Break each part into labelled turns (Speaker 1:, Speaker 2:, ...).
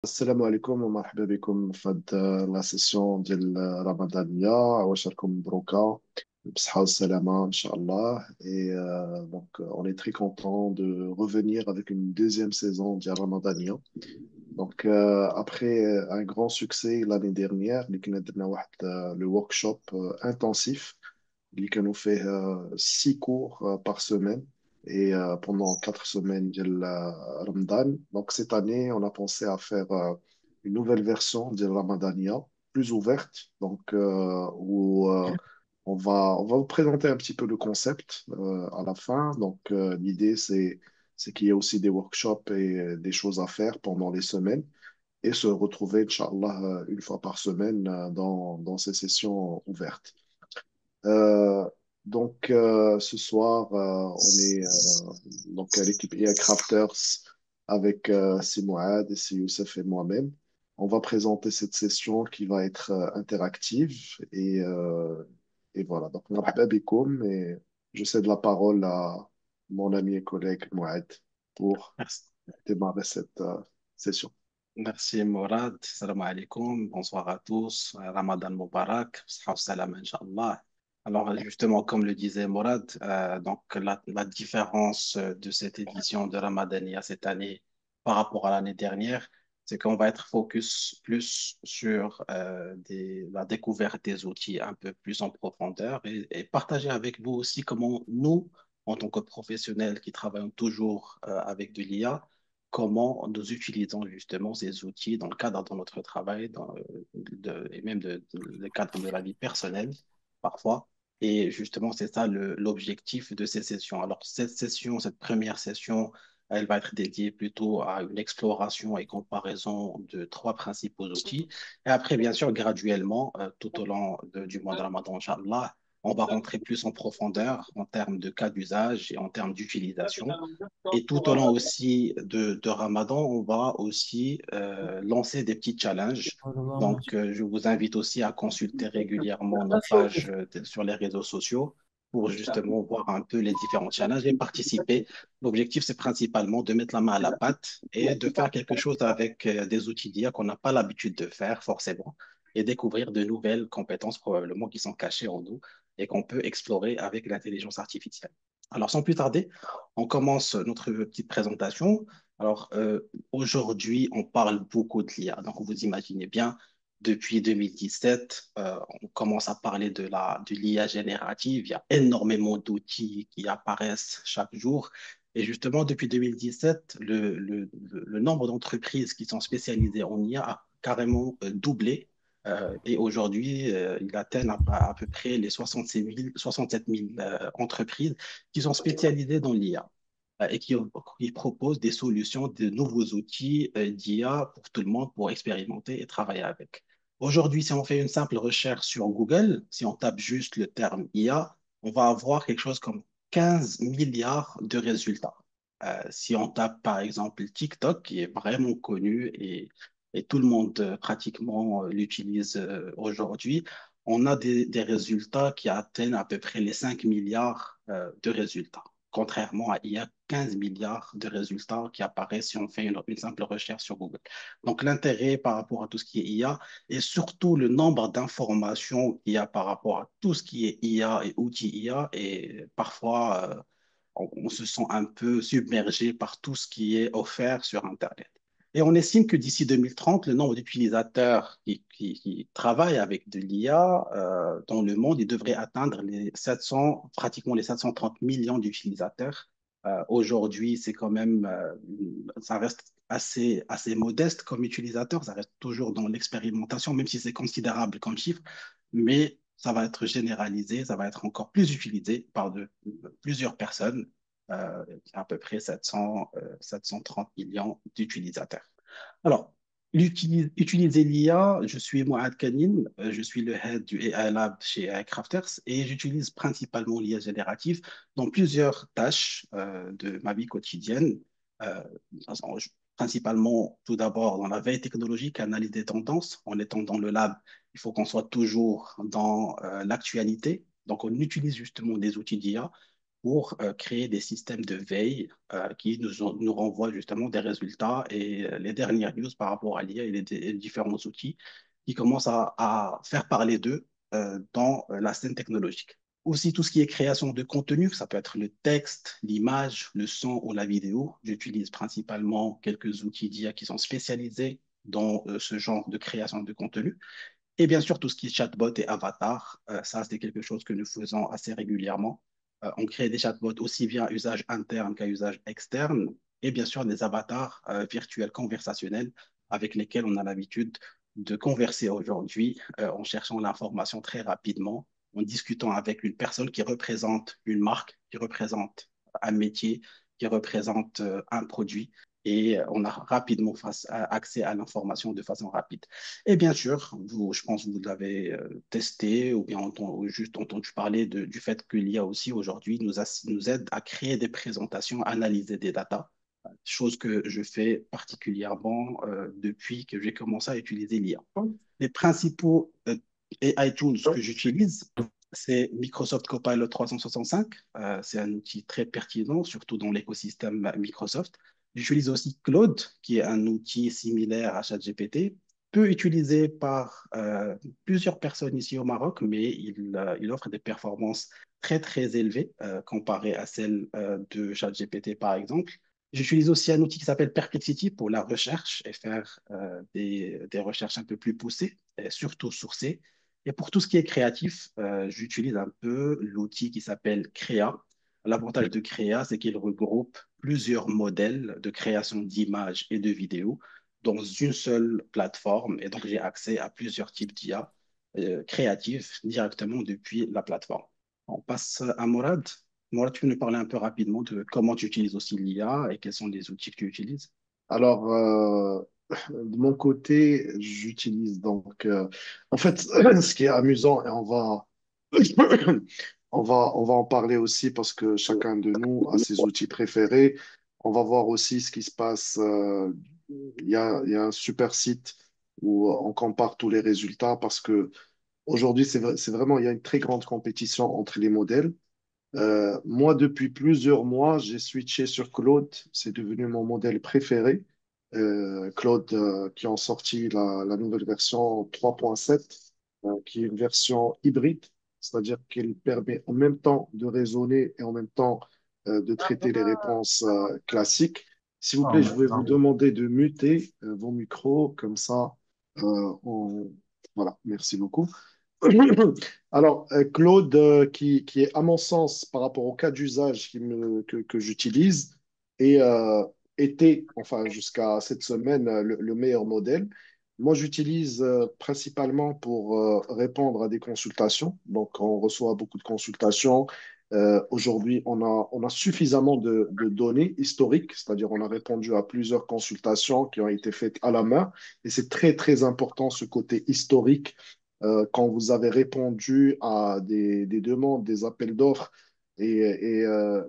Speaker 1: السلام عليكم ومرحبا بكم في هاد لا سيسيون ديال رمضانية. واش راكم مبروكة بصحة والسلامة إن شاء الله. Donc, on est très content de revenir avec une deuxième saison ديال رمضانية. Donc, après un grand succès l'année dernière, اللي كنا درنا واحد le workshop intensif اللي كانوا فيه 6 cours par semaine et pendant 4 semaines de Ramadan. Donc cette année, on a pensé à faire une nouvelle version de Ramadania, plus ouverte, donc où on va vous présenter un petit peu le concept à la fin. Donc l'idée, c'est qu'il y ait aussi des workshops et des choses à faire pendant les semaines et se retrouver, Inch'Allah, une fois par semaine dans ces sessions ouvertes. Euh, Ce soir, on est donc à l'équipe EA Crafters avec Si Mouad, et Si Youssef et moi-même. On va présenter cette session qui va être interactive et voilà. Donc, marhaba bikoum, et je cède la parole à mon ami et collègue Mouad pour
Speaker 2: Merci,
Speaker 1: démarrer cette session.
Speaker 2: merci Mourad. Salam alaikum. Bonsoir à tous. Ramadan Mubarak. Sahab salam, Inch'Allah. Alors, justement, comme le disait Mourad, donc la différence de cette édition de Ramadania cette année par rapport à l'année dernière, c'est qu'on va être focus plus sur la découverte des outils un peu plus en profondeur et partager avec vous aussi comment nous, en tant que professionnels qui travaillons toujours avec de l'IA, comment nous utilisons justement ces outils dans le cadre de notre travail et même le cadre de la vie personnelle parfois. Et justement, c'est ça l'objectif de ces sessions. Alors, cette première session, elle va être dédiée plutôt à une exploration et comparaison de trois principaux outils. Et après, bien sûr, graduellement, tout au long du mois de Ramadan, Inch'Allah, on va rentrer plus en profondeur en termes de cas d'usage et en termes d'utilisation. Et tout au long aussi de Ramadan, on va aussi lancer des petits challenges. Donc, je vous invite aussi à consulter régulièrement nos pages sur les réseaux sociaux pour justement voir un peu les différents challenges et participer. L'objectif, c'est principalement de mettre la main à la pâte et de faire quelque chose avec des outils d'IA qu'on n'a pas l'habitude de faire forcément et découvrir de nouvelles compétences probablement qui sont cachées en nous et qu'on peut explorer avec l'intelligence artificielle. Alors, sans plus tarder, on commence notre petite présentation. Alors, aujourd'hui, on parle beaucoup de l'IA. Donc, vous imaginez bien, depuis 2017, on commence à parler de l'IA générative. Il y a énormément d'outils qui apparaissent chaque jour. Et justement, depuis 2017, le nombre d'entreprises qui sont spécialisées en IA a carrément doublé. Et aujourd'hui, il atteint à peu près les 67 000 entreprises qui sont spécialisées dans l'IA et qui proposent des solutions, de nouveaux outils d'IA pour tout le monde pour expérimenter et travailler avec. Aujourd'hui, si on fait une simple recherche sur Google, si on tape juste le terme IA, on va avoir quelque chose comme 15 milliards de résultats. Si on tape par exemple TikTok, qui est vraiment connu et tout le monde pratiquement l'utilise aujourd'hui, on a des résultats qui atteignent à peu près les 5 milliards de résultats. Contrairement à il y a 15 milliards de résultats qui apparaissent si on fait une simple recherche sur Google. Donc l'intérêt par rapport à tout ce qui est IA et surtout le nombre d'informations qu'il y a par rapport à tout ce qui est IA et outils IA et parfois on se sent un peu submergé par tout ce qui est offert sur Internet. Et on estime que d'ici 2030, le nombre d'utilisateurs qui travaillent avec de l'IA dans le monde, il devrait atteindre les 700, pratiquement les 730 millions d'utilisateurs. Aujourd'hui, c'est quand même, ça reste assez modeste comme utilisateur, ça reste toujours dans l'expérimentation, même si c'est considérable comme chiffre, mais ça va être généralisé, ça va être encore plus utilisé par plusieurs personnes, à peu près 730 millions d'utilisateurs. Alors, utiliser l'IA, je suis Moad Kanin, je suis le head du AI Lab chez AI Crafters et j'utilise principalement l'IA générative dans plusieurs tâches de ma vie quotidienne. Euh, Principalement, tout d'abord, dans la veille technologique, analyse des tendances. En étant dans le lab, il faut qu'on soit toujours dans l'actualité. Donc, on utilise justement des outils d'IA pour créer des systèmes de veille qui nous renvoient justement des résultats et les dernières news par rapport à l'IA et les différents outils qui commencent à faire parler d'eux dans la scène technologique. Aussi, tout ce qui est création de contenu, ça peut être le texte, l'image, le son ou la vidéo. J'utilise principalement quelques outils d'IA qui sont spécialisés dans ce genre de création de contenu. Et bien sûr, tout ce qui est chatbot et avatar, ça, c'est quelque chose que nous faisons assez régulièrement. On crée des chatbots aussi bien à usage interne qu'à usage externe. Et bien sûr, des avatars virtuels conversationnels avec lesquels on a l'habitude de converser aujourd'hui en cherchant l'information très rapidement, en discutant avec une personne qui représente une marque, qui représente un métier, qui représente un produit. Et on a rapidement accès à l'information de façon rapide. Et bien sûr, je pense que vous l'avez testé ou bien ou juste entendu parler du fait que l'IA aussi aujourd'hui nous aide à créer des présentations, analyser des datas, chose que je fais particulièrement depuis que j'ai commencé à utiliser l'IA. Les principaux AI tools que j'utilise, c'est Microsoft Copilot 365. C'est un outil très pertinent, surtout dans l'écosystème Microsoft. J'utilise aussi Claude, qui est un outil similaire à ChatGPT, peu utilisé par plusieurs personnes ici au Maroc, mais il offre des performances très, très élevées comparées à celles de ChatGPT, par exemple. J'utilise aussi un outil qui s'appelle Perplexity pour la recherche et faire des recherches un peu plus poussées, et surtout sourcées. Et pour tout ce qui est créatif, j'utilise un peu l'outil qui s'appelle Crea. L'avantage de Crea, c'est qu'il regroupe plusieurs modèles de création d'images et de vidéos dans une seule plateforme. Et donc, j'ai accès à plusieurs types d'IA créatifs directement depuis la plateforme. On passe à Morad. Morad, tu peux nous parler un peu rapidement de comment tu utilises aussi l'IA et quels sont les outils que tu utilises?
Speaker 1: Alors, de mon côté, j'utilise donc, en fait, ce qui est amusant, et on va en parler aussi parce que chacun de nous a ses outils préférés. On va voir aussi ce qui se passe. Il y a un super site où on compare tous les résultats parce que aujourd'hui, c'est vraiment, il y a une très grande compétition entre les modèles. Moi, depuis plusieurs mois, j'ai switché sur Claude. C'est devenu mon modèle préféré. Claude, qui ont sorti la nouvelle version 3.7, qui est une version hybride, c'est-à-dire qu'elle permet en même temps de raisonner et en même temps de traiter les réponses classiques. S'il vous plaît, je vais vous demander de muter vos micros, comme ça, voilà, merci beaucoup. Alors, Claude, qui est, à mon sens, par rapport au cas d'usage que j'utilise, et était, enfin, jusqu'à cette semaine, le meilleur modèle. Moi, j'utilise principalement pour répondre à des consultations. Donc, on reçoit beaucoup de consultations. Aujourd'hui, on a suffisamment de données historiques, c'est-à-dire on a répondu à plusieurs consultations qui ont été faites à la main. Et c'est très, très important, ce côté historique quand vous avez répondu à des demandes, des appels d'offres et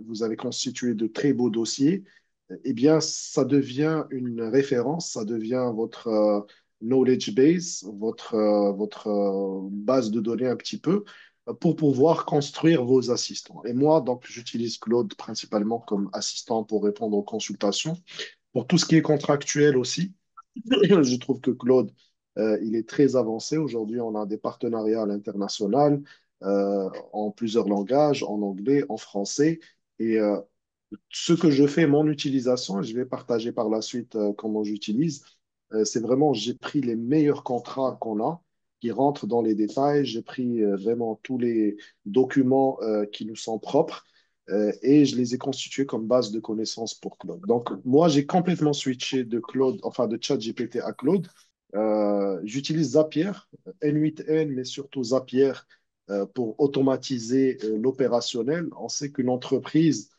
Speaker 1: vous avez constitué de très beaux dossiers, eh bien, ça devient une référence, ça devient votre knowledge base, votre base de données un petit peu, pour pouvoir construire vos assistants. Et moi, donc, j'utilise Claude principalement comme assistant pour répondre aux consultations. Pour tout ce qui est contractuel aussi, je trouve que Claude, il est très avancé. Aujourd'hui, on a des partenariats à l'international en plusieurs langages, en anglais, en français. Et ce que je fais, mon utilisation, et je vais partager par la suite comment j'utilise, c'est vraiment, j'ai pris les meilleurs contrats qu'on a, qui rentrent dans les détails. J'ai pris vraiment tous les documents qui nous sont propres et je les ai constitués comme base de connaissances pour Claude. Donc, moi, j'ai complètement switché de Claude, enfin de ChatGPT à Claude. J'utilise Zapier, N8N, mais surtout Zapier pour automatiser l'opérationnel. On sait qu'une entreprise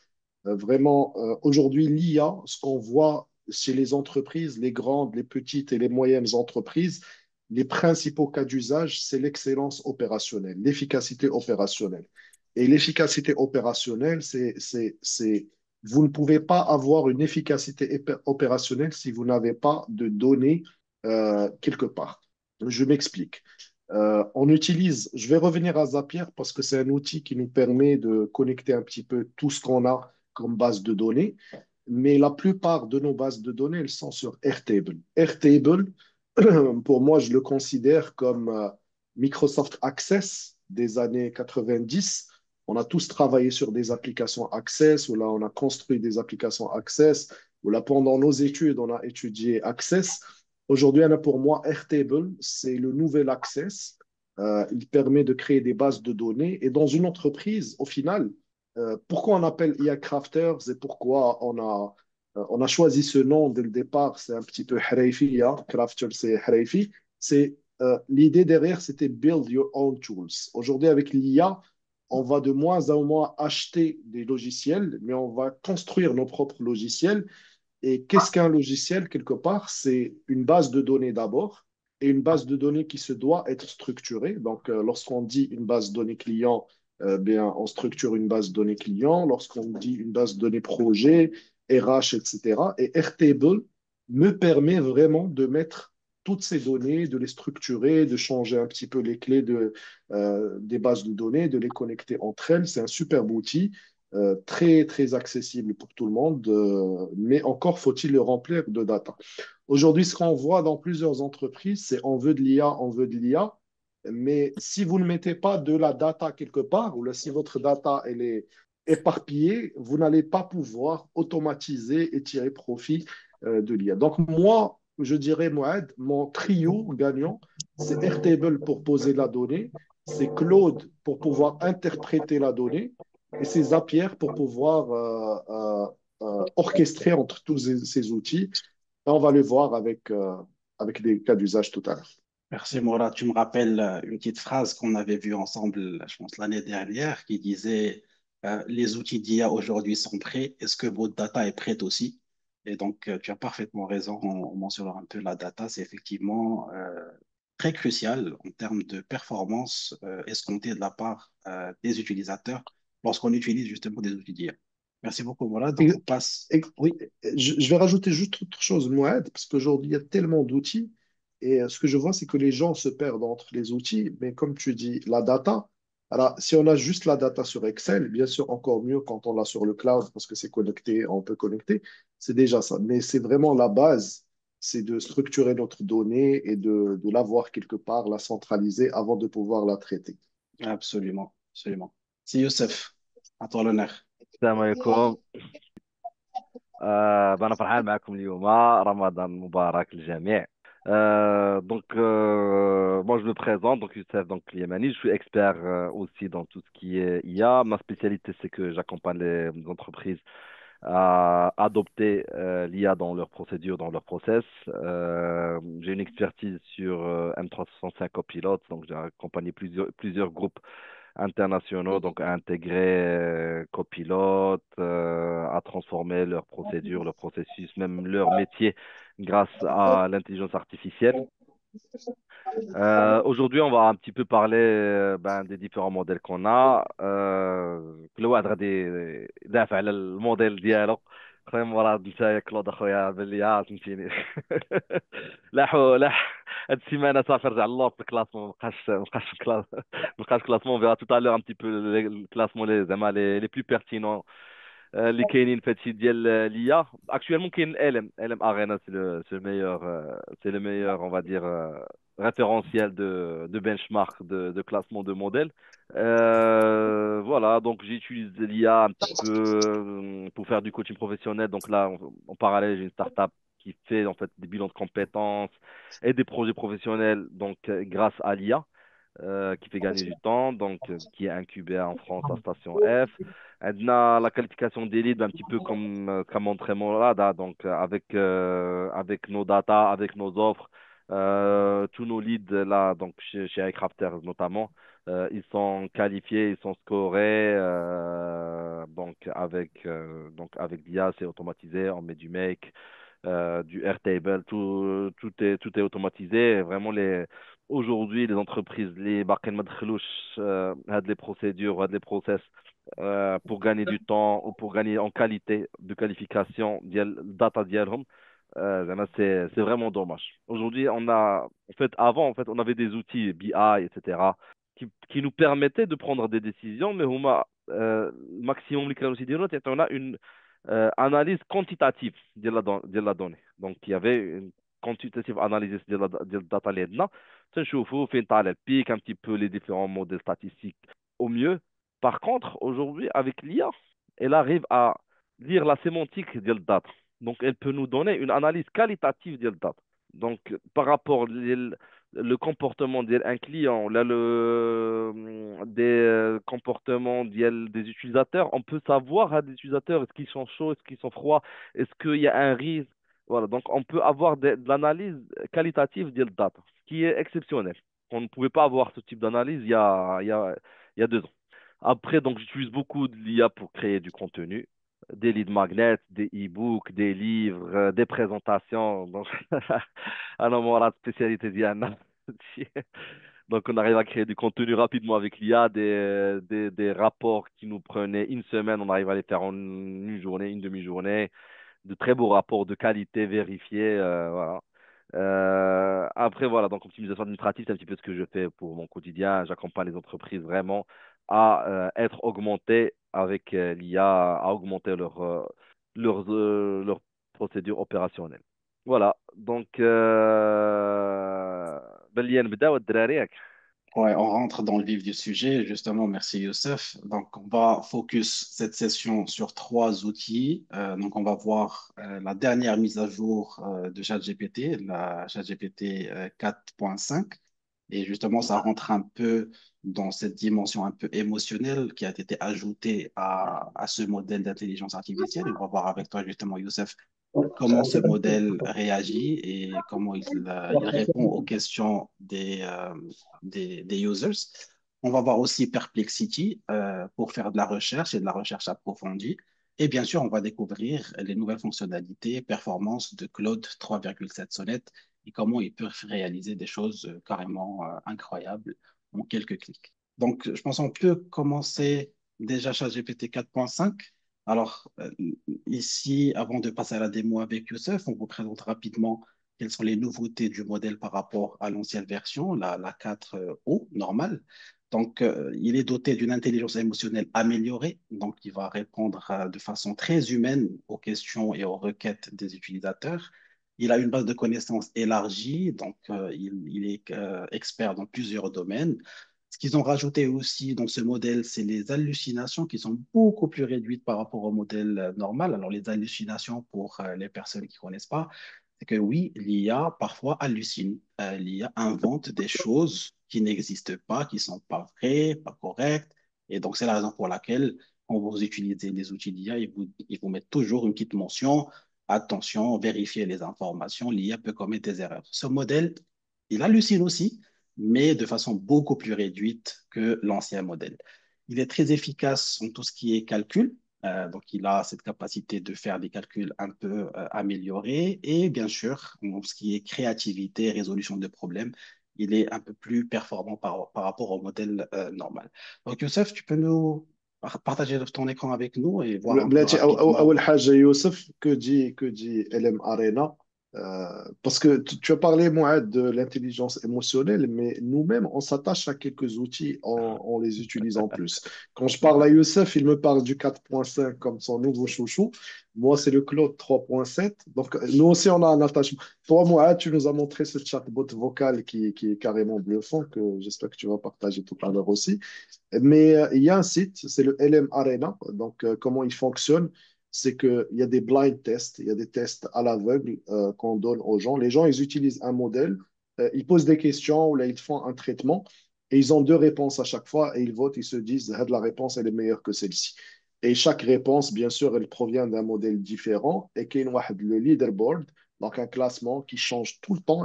Speaker 1: vraiment, aujourd'hui, l'IA, ce qu'on voit chez les entreprises, les grandes, les petites et les moyennes entreprises, les principaux cas d'usage, c'est l'excellence opérationnelle, l'efficacité opérationnelle. Et l'efficacité opérationnelle, vous ne pouvez pas avoir une efficacité opérationnelle si vous n'avez pas de données quelque part. Je m'explique. On utilise, je vais revenir à Zapier parce que c'est un outil qui nous permet de connecter un petit peu tout ce qu'on a comme base de données, mais la plupart de nos bases de données, elles sont sur Airtable. Airtable, pour moi, je le considère comme Microsoft Access des années 90. On a tous travaillé sur des applications Access, ou là, on a construit des applications Access, ou là, pendant nos études, on a étudié Access. Aujourd'hui, pour moi, Airtable, c'est le nouvel Access. Il permet de créer des bases de données. Et dans une entreprise, au final, pourquoi on appelle IA Crafters et pourquoi on a choisi ce nom dès le départ, c'est un petit peu Haraifi, IA, Crafter, c'est Haraifi. C'est l'idée derrière, c'était build your own tools. Aujourd'hui, avec l'IA, on va de moins en moins acheter des logiciels, mais on va construire nos propres logiciels. Et qu'est-ce qu'un logiciel, quelque part? C'est une base de données d'abord, et une base de données qui se doit être structurée. Donc, lorsqu'on dit une base de données client, bien, on structure une base de données client. Lorsqu'on dit une base de données projet, RH, etc. Et Airtable me permet vraiment de mettre toutes ces données, de les structurer, de changer un petit peu les clés des bases de données, de les connecter entre elles. C'est un superbe outil très, très accessible pour tout le monde, mais encore faut-il le remplir de data. Aujourd'hui, ce qu'on voit dans plusieurs entreprises, c'est on veut de l'IA, on veut de l'IA, mais si vous ne mettez pas de la data quelque part, ou là, si votre data elle est éparpillée, vous n'allez pas pouvoir automatiser et tirer profit de l'IA. Donc moi, je dirais, Moed, mon trio gagnant, c'est Airtable pour poser la donnée, c'est Claude pour pouvoir interpréter la donnée, et c'est Zapier pour pouvoir orchestrer entre tous ces outils. Et on va le voir avec des cas d'usage tout à l'heure.
Speaker 2: Merci Mourad. Tu me rappelles une petite phrase qu'on avait vue ensemble, je pense, l'année dernière, qui disait les outils d'IA aujourd'hui sont prêts. Est-ce que votre data est prête aussi? Et donc, tu as parfaitement raison en mentionnant un peu la data. C'est effectivement très crucial en termes de performance escomptée de la part des utilisateurs lorsqu'on utilise justement des outils d'IA. Merci beaucoup, Mourad.
Speaker 1: Et,
Speaker 2: Donc, on passe.
Speaker 1: et
Speaker 2: Oui.
Speaker 1: je vais rajouter juste autre chose, Moed, parce qu'aujourd'hui, il y a tellement d'outils. Et ce que je vois, c'est que les gens se perdent entre les outils. Mais comme tu dis, la data, alors si on a juste la data sur Excel, bien sûr, encore mieux quand on l'a sur le cloud, parce que c'est connecté, on peut connecter. C'est déjà ça. Mais c'est vraiment la base, c'est de structurer notre donnée et de l'avoir quelque part, la centraliser avant de pouvoir la traiter.
Speaker 2: Absolument, absolument. Si Youssef, à toi l'honneur.
Speaker 3: السلام عليكم. أنا فرحان معكم اليوم. رمضان مبارك للجميع. Moi je me présente, donc Youssef donc Yamani, je suis expert aussi dans tout ce qui est IA. Ma spécialité c'est que j'accompagne les entreprises à adopter l'IA dans leurs procédures, dans leurs process. J'ai une expertise sur M365 Copilot, donc j'ai accompagné plusieurs groupes internationaux, donc à intégrer copilote, à transformer leurs procédures, leurs processus, même leur métier grâce à l'intelligence artificielle. Aujourd'hui, on va un petit peu parler des différents modèles qu'on a. كل واحد غادي يدافع على الموديل ديالو. خويا مراد انت يا كلود اخويا باللي فهمتيني. هاد السيمانه صافي رجع اللور في الكلاسمون، ما بقاش في الكلاس، ما بقاش كلاسمون. On verra tout à l'heure un petit peu le classement les زعما les plus pertinents اللي كاينين في هادشي ديال l'IA. Actuellement كاين ال ام Arena, c'est le meilleur on va dire référentiel de benchmark de classement de modèles. Voilà, donc j'utilise l'IA un petit peu pour faire du coaching professionnel. Donc là, en parallèle, j'ai une startup qui fait en fait des bilans de compétences et des projets professionnels donc grâce à l'IA qui fait gagner du temps, donc qui est incubé en France à Station F. عندنا la qualification des leads un petit peu comme qu'a montré Morad, hein, donc avec nos data, avec nos offres, tous nos leads là, donc chez iCrafters notamment, ils sont qualifiés, ils sont scorés, donc avec l'IA, c'est automatisé, on met du make, du Airtable, tout est automatisé. Et vraiment, aujourd'hui, les entreprises, les باقيين ما دخلوش هاد les procédures, هاد les process pour gagner du temps ou pour gagner en qualité de qualification ديال الداتا ديالهم. C'est vraiment dommage. Aujourd'hui, en fait, avant, en fait, on avait des outils BI, etc., qui nous permettaient de prendre des décisions, mais le maximum اللي كانوا يديروا تعطيونا une analyse quantitative ديال la donnée. Donc, il y avait une quantitative analysis ديال الداتا اللي عندنا تنشوفوا فين طالع البيك, un petit peu les différents modèles statistiques au mieux. Par contre, aujourd'hui, avec l'IA, elle arrive à lire la sémantique ديال الداتا. Donc, elle peut nous donner une analyse qualitative de data. Donc, par rapport le comportement d'un client, là, des comportements des utilisateurs, on peut savoir des utilisateurs, est-ce qu'ils sont chauds, est-ce qu'ils sont froids, est-ce qu'il y a un risque. Voilà, donc on peut avoir de l'analyse qualitative de data, ce qui est exceptionnel. On ne pouvait pas avoir ce type d'analyse il y a 2 ans. Après, donc, j'utilise beaucoup de l'IA pour créer du contenu, des lead magnets, des e-books, des livres, des présentations. Donc, un homme la spécialité d'Yann. Donc, on arrive à créer du contenu rapidement avec l'IA, des rapports qui nous prenaient une semaine, on arrive à les faire en une journée, une demi-journée, de très beaux rapports de qualité vérifiés. Voilà. Après, voilà, donc optimisation administrative, c'est un petit peu ce que je fais pour mon quotidien. J'accompagne les entreprises vraiment à être augmentées avec l'IA, à augmenter leurs procédures opérationnelles. Voilà, donc, بلي نبداو الدراري ياك.
Speaker 2: Ouais, on rentre dans le vif du sujet. Justement, merci Youssef. Donc, on va focus cette session sur 3 outils. Donc, on va voir la dernière mise à jour de ChatGPT, la ChatGPT 4.5. Et justement, ça rentre un peu dans cette dimension un peu émotionnelle qui a été ajoutée à ce modèle d'intelligence artificielle. Et on va voir avec toi, justement, Youssef, comment ce modèle réagit et comment il répond aux questions des users. On va voir aussi Perplexity pour faire de la recherche et de la recherche approfondie. Et bien sûr, on va découvrir les nouvelles fonctionnalités, performances de Claude 3,7 Sonnet et comment il peut réaliser des choses carrément incroyables en quelques clics. Donc, je pense qu'on peut commencer déjà ChatGPT 4.5. Alors, ici, avant de passer à la démo avec Youssef, on vous présente rapidement quelles sont les nouveautés du modèle par rapport à l'ancienne version, la 4O normale. Donc, il est doté d'une intelligence émotionnelle améliorée, donc il va répondre de façon très humaine aux questions et aux requêtes des utilisateurs. Il a une base de connaissances élargie, donc il est expert dans plusieurs domaines. Ce qu'ils ont rajouté aussi dans ce modèle, c'est les hallucinations qui sont beaucoup plus réduites par rapport au modèle normal. Alors, les hallucinations, pour les personnes qui ne connaissent pas, c'est que oui, l'IA parfois hallucine. L'IA invente des choses qui n'existent pas, qui ne sont pas vraies, pas correctes. Et donc, c'est la raison pour laquelle, quand vous utilisez les outils d'IA, ils vous mettent toujours une petite mention. Attention, vérifiez les informations, l'IA peut commettre des erreurs. Ce modèle, il hallucine aussi, mais de façon beaucoup plus réduite que l'ancien modèle. Il est très efficace en tout ce qui est calcul. Donc, il a cette capacité de faire des calculs un peu améliorés. Et bien sûr, en ce qui est créativité, résolution de problèmes, il est un peu plus performant par rapport au modèle normal. Donc, Youssef, tu peux nous partager ton écran avec nous et voir un peu
Speaker 1: بلاتي
Speaker 2: rapidement.
Speaker 1: اول حاجه يوسف que dit LM Arena. Parce que tu as parlé, moi, de l'intelligence émotionnelle, mais nous-mêmes, on s'attache à quelques outils en les utilisant plus. Quand je parle à Youssef, il me parle du 4.5 comme son nouveau chouchou. Moi, c'est le Claude 3.7. Donc, nous aussi, on a un attachement. Toi, moi, tu nous as montré ce chatbot vocal qui est carrément bluffant, que j'espère que tu vas partager tout à l'heure aussi. Mais il y a un site, c'est le LM Arena. Donc, comment il fonctionne? C'est qu'il y a des blind tests, il y a des tests à l'aveugle qu'on donne aux gens. Les gens, ils utilisent un modèle, ils posent des questions ou là, ils font un traitement et ils ont 2 réponses à chaque fois et ils votent, ils se disent, la réponse, elle est meilleure que celle-ci. Et chaque réponse, bien sûr, elle provient d'un modèle différent et qu'il y a le leaderboard, donc un classement qui change tout le temps.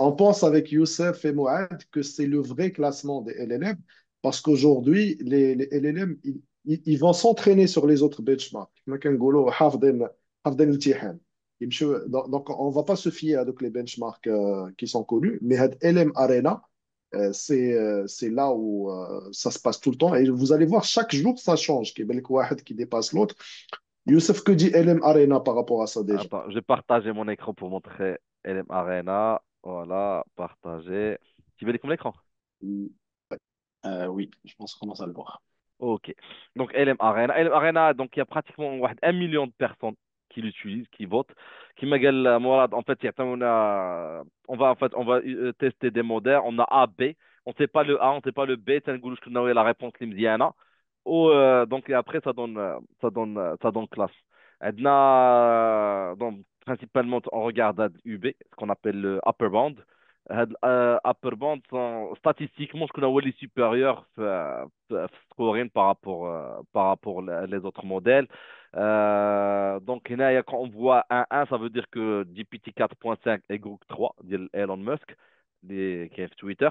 Speaker 1: On pense avec Youssef et Moad que c'est le vrai classement des LLM parce qu'aujourd'hui, les LLM, ils vont s'entraîner sur les autres benchmarks. كما كنقولوا حافظين الامتحان. Donc, on ne va pas se fier à donc, les benchmarks qui sont connus, mais LM Arena, c'est là où ça se passe tout le temps. Et vous allez voir, chaque jour, ça change. qu'il y a واحد qui dépasse l'autre. Youssef, que dit LM Arena par rapport à ça déjà?
Speaker 3: Attends, je vais partager mon écran pour montrer LM Arena. Voilà, partager. Tu veux comme l'écran?
Speaker 1: Hmm.
Speaker 2: Oui, je pense qu'on commence à le voir.
Speaker 3: Ok. Donc LM Arena. LM Arena, donc il y a pratiquement 1 million de personnes qui l'utilisent, qui votent. Qui مجال مراد en fait on va tester des modèles. On a A, B. On ne sait pas le A, on ne sait pas le B. تنقولوا شكون هو la réponse اللي مزيانة. Donc et après ça donne classe. عندنا donc principalement on regarde UB, ce qu'on appelle le upper bound. Upper bound statistiquement je connais les supérieurs scoring par rapport les autres modèles. Donc هنايا quand on voit un 1 ça veut dire que GPT 4.5 est groupe 3 ديال Elon Musk qui est sur Twitter.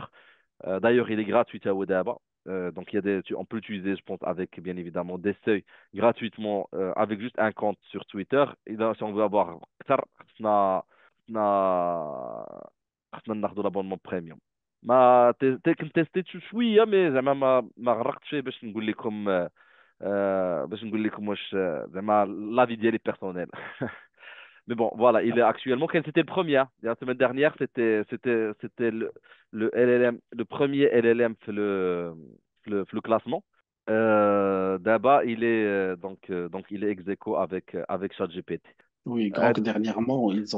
Speaker 3: D'ailleurs, il est gratuit à Odaba. Donc, on peut l'utiliser, je pense, avec bien évidemment des seuils gratuitement avec juste un compte sur Twitter. Et là, si on veut avoir أكثر, خصنا ناخذ l'abonnement premium. كنت تيستيت شويه مي زعما ما غرقتش فيه باش نقول لكم واش زعما لافي ديالي بيرسونيل. Mais bon, voilà, il est actuellement, quand c'était le premier, hein. La semaine dernière, c'était le LLM, le premier LLM fait le classement. D'abord, donc il est ex aequo avec ChatGPT.
Speaker 2: Oui,
Speaker 3: Euh,
Speaker 2: donc dernièrement, ils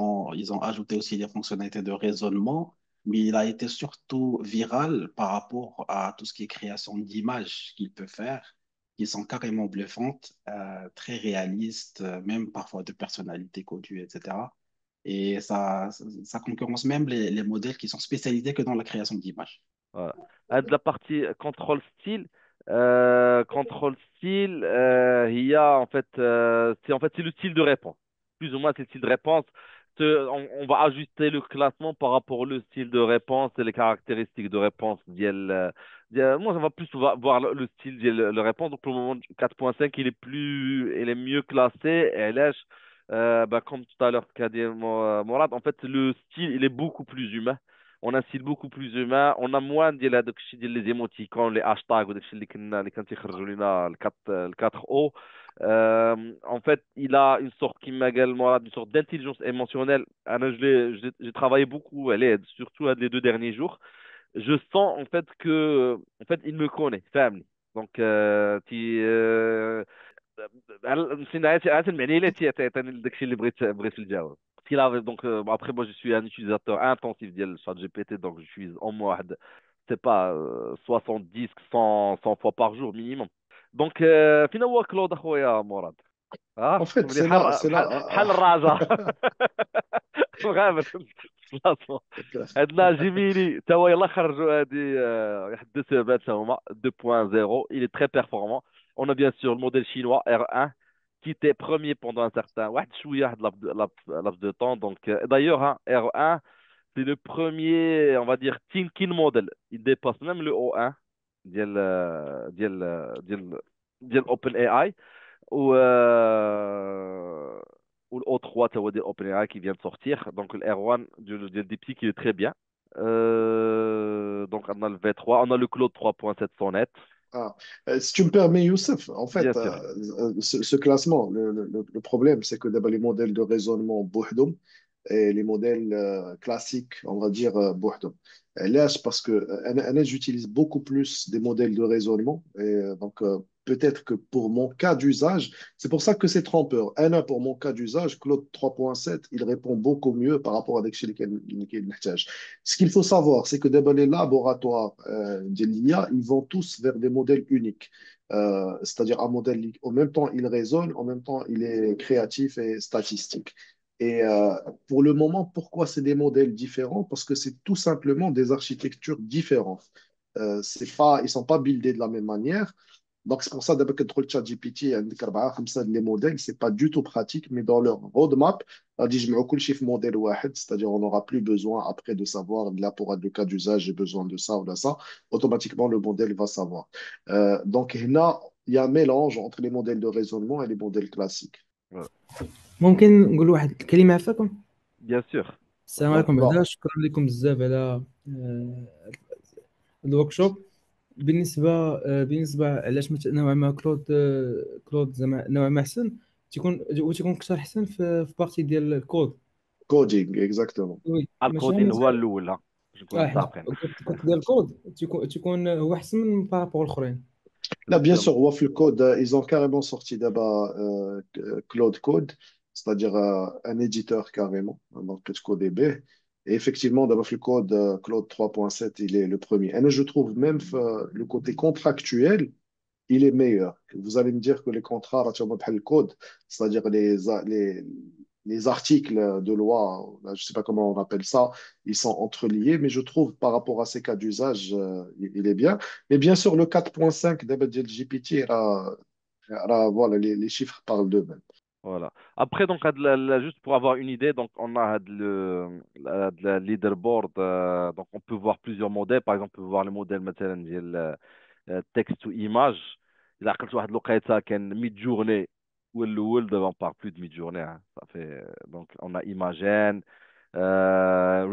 Speaker 2: ont ajouté aussi des fonctionnalités de raisonnement, mais il a été surtout viral par rapport à tout ce qui est création d'images qu'il peut faire, qui sont carrément bluffantes, très réalistes, même parfois de personnalités connues, etc. Et ça concurrence même les modèles qui sont spécialisés que dans la création d'images.
Speaker 3: Voilà. De la partie contrôle style, il y a c'est le style de réponse. Plus ou moins, c'est le style de réponse. On va ajuster le classement par rapport au style de réponse et les caractéristiques de réponse. Moi, on va plus voir le style de réponse. Donc, pour le moment, 4.5, il est mieux classé. Et là, comme tout à l'heure, qu'a dit Morad, en fait, le style, il est beaucoup plus humain. On a un style beaucoup plus humain. On a moins ديال هذاك الشيء ديال لي زيموتيكون لي هاشتاغ وداك الشيء اللي كان تيخرجوا لنا الكاتر او. En fait, il a une sorte qui m'a également une sorte d'intelligence émotionnelle. J'ai travaillé beaucoup, surtout les 2 derniers jours. Je sens en fait en fait, il me connaît, family. Donc, عاد لي تعطيني داكشي اللي بغيت نجاوب. Donc après moi je suis un utilisateur intensif de ChatGPT donc j'utilise au moins c'est pas 70 100 fois par jour minimum. Donc فين هو كلود اخويا مراد؟
Speaker 1: En fait,
Speaker 3: ملي
Speaker 1: c'est là,
Speaker 3: بحال
Speaker 1: c'est
Speaker 3: بحال
Speaker 1: là.
Speaker 3: بحال الرازة. غابت بلاصتو. عندنا جيميني تا هو يلا خرجوا هذه واحد دو سيمان تا هما 2.0 il est très performant. On a bien sûr le modèle chinois R1 qui était premier pendant un certain واحد شويه واحد laps de temps donc d'ailleurs hein, R1 c'est le premier on va dire thinking model il dépasse même le O1 ديال ديال OpenAI ou ou le O3 tu vois, des OpenAI qui vient de sortir. Donc le R1 du DeepSeek il est très bien. Donc on a le V3, on a le Claude 3.7 Sonnet,
Speaker 1: Ah. Si tu me permets, Youssef, en
Speaker 3: bien
Speaker 1: fait,
Speaker 3: sûr.
Speaker 1: ce classement, le problème, c'est que d'abord les modèles de raisonnement بوحدهم et les modèles classiques, on va dire بوحدهم. Là, c'est parce que j'utilise beaucoup plus des modèles de raisonnement. Et donc, peut-être que pour mon cas d'usage, c'est pour ça que c'est trompeur. Pour mon cas d'usage, Claude 3.7, il répond beaucoup mieux par rapport à des ce qu'il faut savoir, c'est que d'abord les laboratoires de l'IA, ils vont tous vers des modèles uniques. C'est-à-dire un modèle, en même temps, il raisonne, en même temps, il est créatif et statistique. Et pour le moment, pourquoi c'est des modèles différents? Parce que c'est tout simplement des architectures différentes. Ils ne sont pas buildés de la même manière. Donc, c'est pour ça d'abord que le ChatGPT, comme ça, les modèles, c'est pas du tout pratique, mais dans leur roadmap, on dit, je mets aucun chiffre modèle واحد, c'est-à-dire on n'aura plus besoin après de savoir, là, pour le cas d'usage, j'ai besoin de ça ou de ça, automatiquement, le modèle va savoir. Donc, là, il y a un mélange entre les modèles de raisonnement et les modèles classiques.
Speaker 3: Voilà.
Speaker 4: ممكن نقول واحد الكلمة عفاكم؟
Speaker 3: Bien sûr.
Speaker 4: السلام
Speaker 1: Bon,
Speaker 4: عليكم.
Speaker 1: bon.
Speaker 4: بعدا شكرا لكم بزاف على الوركشوب. بالنسبة علاش نوعا ما كلود زعما نوعا ما أحسن، تيكون اكثر احسن في بارتي ديال الكود.
Speaker 1: Coding, exactement.
Speaker 4: وي ماشي
Speaker 3: الكودين هو
Speaker 4: مثلا.
Speaker 3: الاول، لا باش نكونوا
Speaker 4: حيت
Speaker 3: متفقين.
Speaker 4: كنت ديال الكود تيكون هو احسن من بارابور الاخرين.
Speaker 1: Là, bien sûr,
Speaker 3: Exactement.
Speaker 1: Waffle Code, ils ont carrément sorti d'abord Claude Code, c'est-à-dire un éditeur carrément, donc CodeDB. Et effectivement, d'abord le code Claude 3.7, il est le premier. Et je trouve même le côté contractuel, il est meilleur. Vous allez me dire que les contrats, le code, c'est-à-dire les articles de loi, là, je ne sais pas comment on appelle ça, ils sont entreliés, mais je trouve par rapport à ces cas d'usage, il est bien. Mais bien sûr, le 4.5 d'Abedjel GPT, voilà, les chiffres parlent d'eux-mêmes.
Speaker 3: Voilà. Après, donc, juste pour avoir une idée, donc, on a le leaderboard. Donc, on peut voir plusieurs modèles. Par exemple, on peut voir le modèle مثلا ديال texte to image. Il a quelque واحد الوقيته كان 100 journée والاول. دابا on parle plus de 100 journée, hein. Ça fait donc on a Imagen,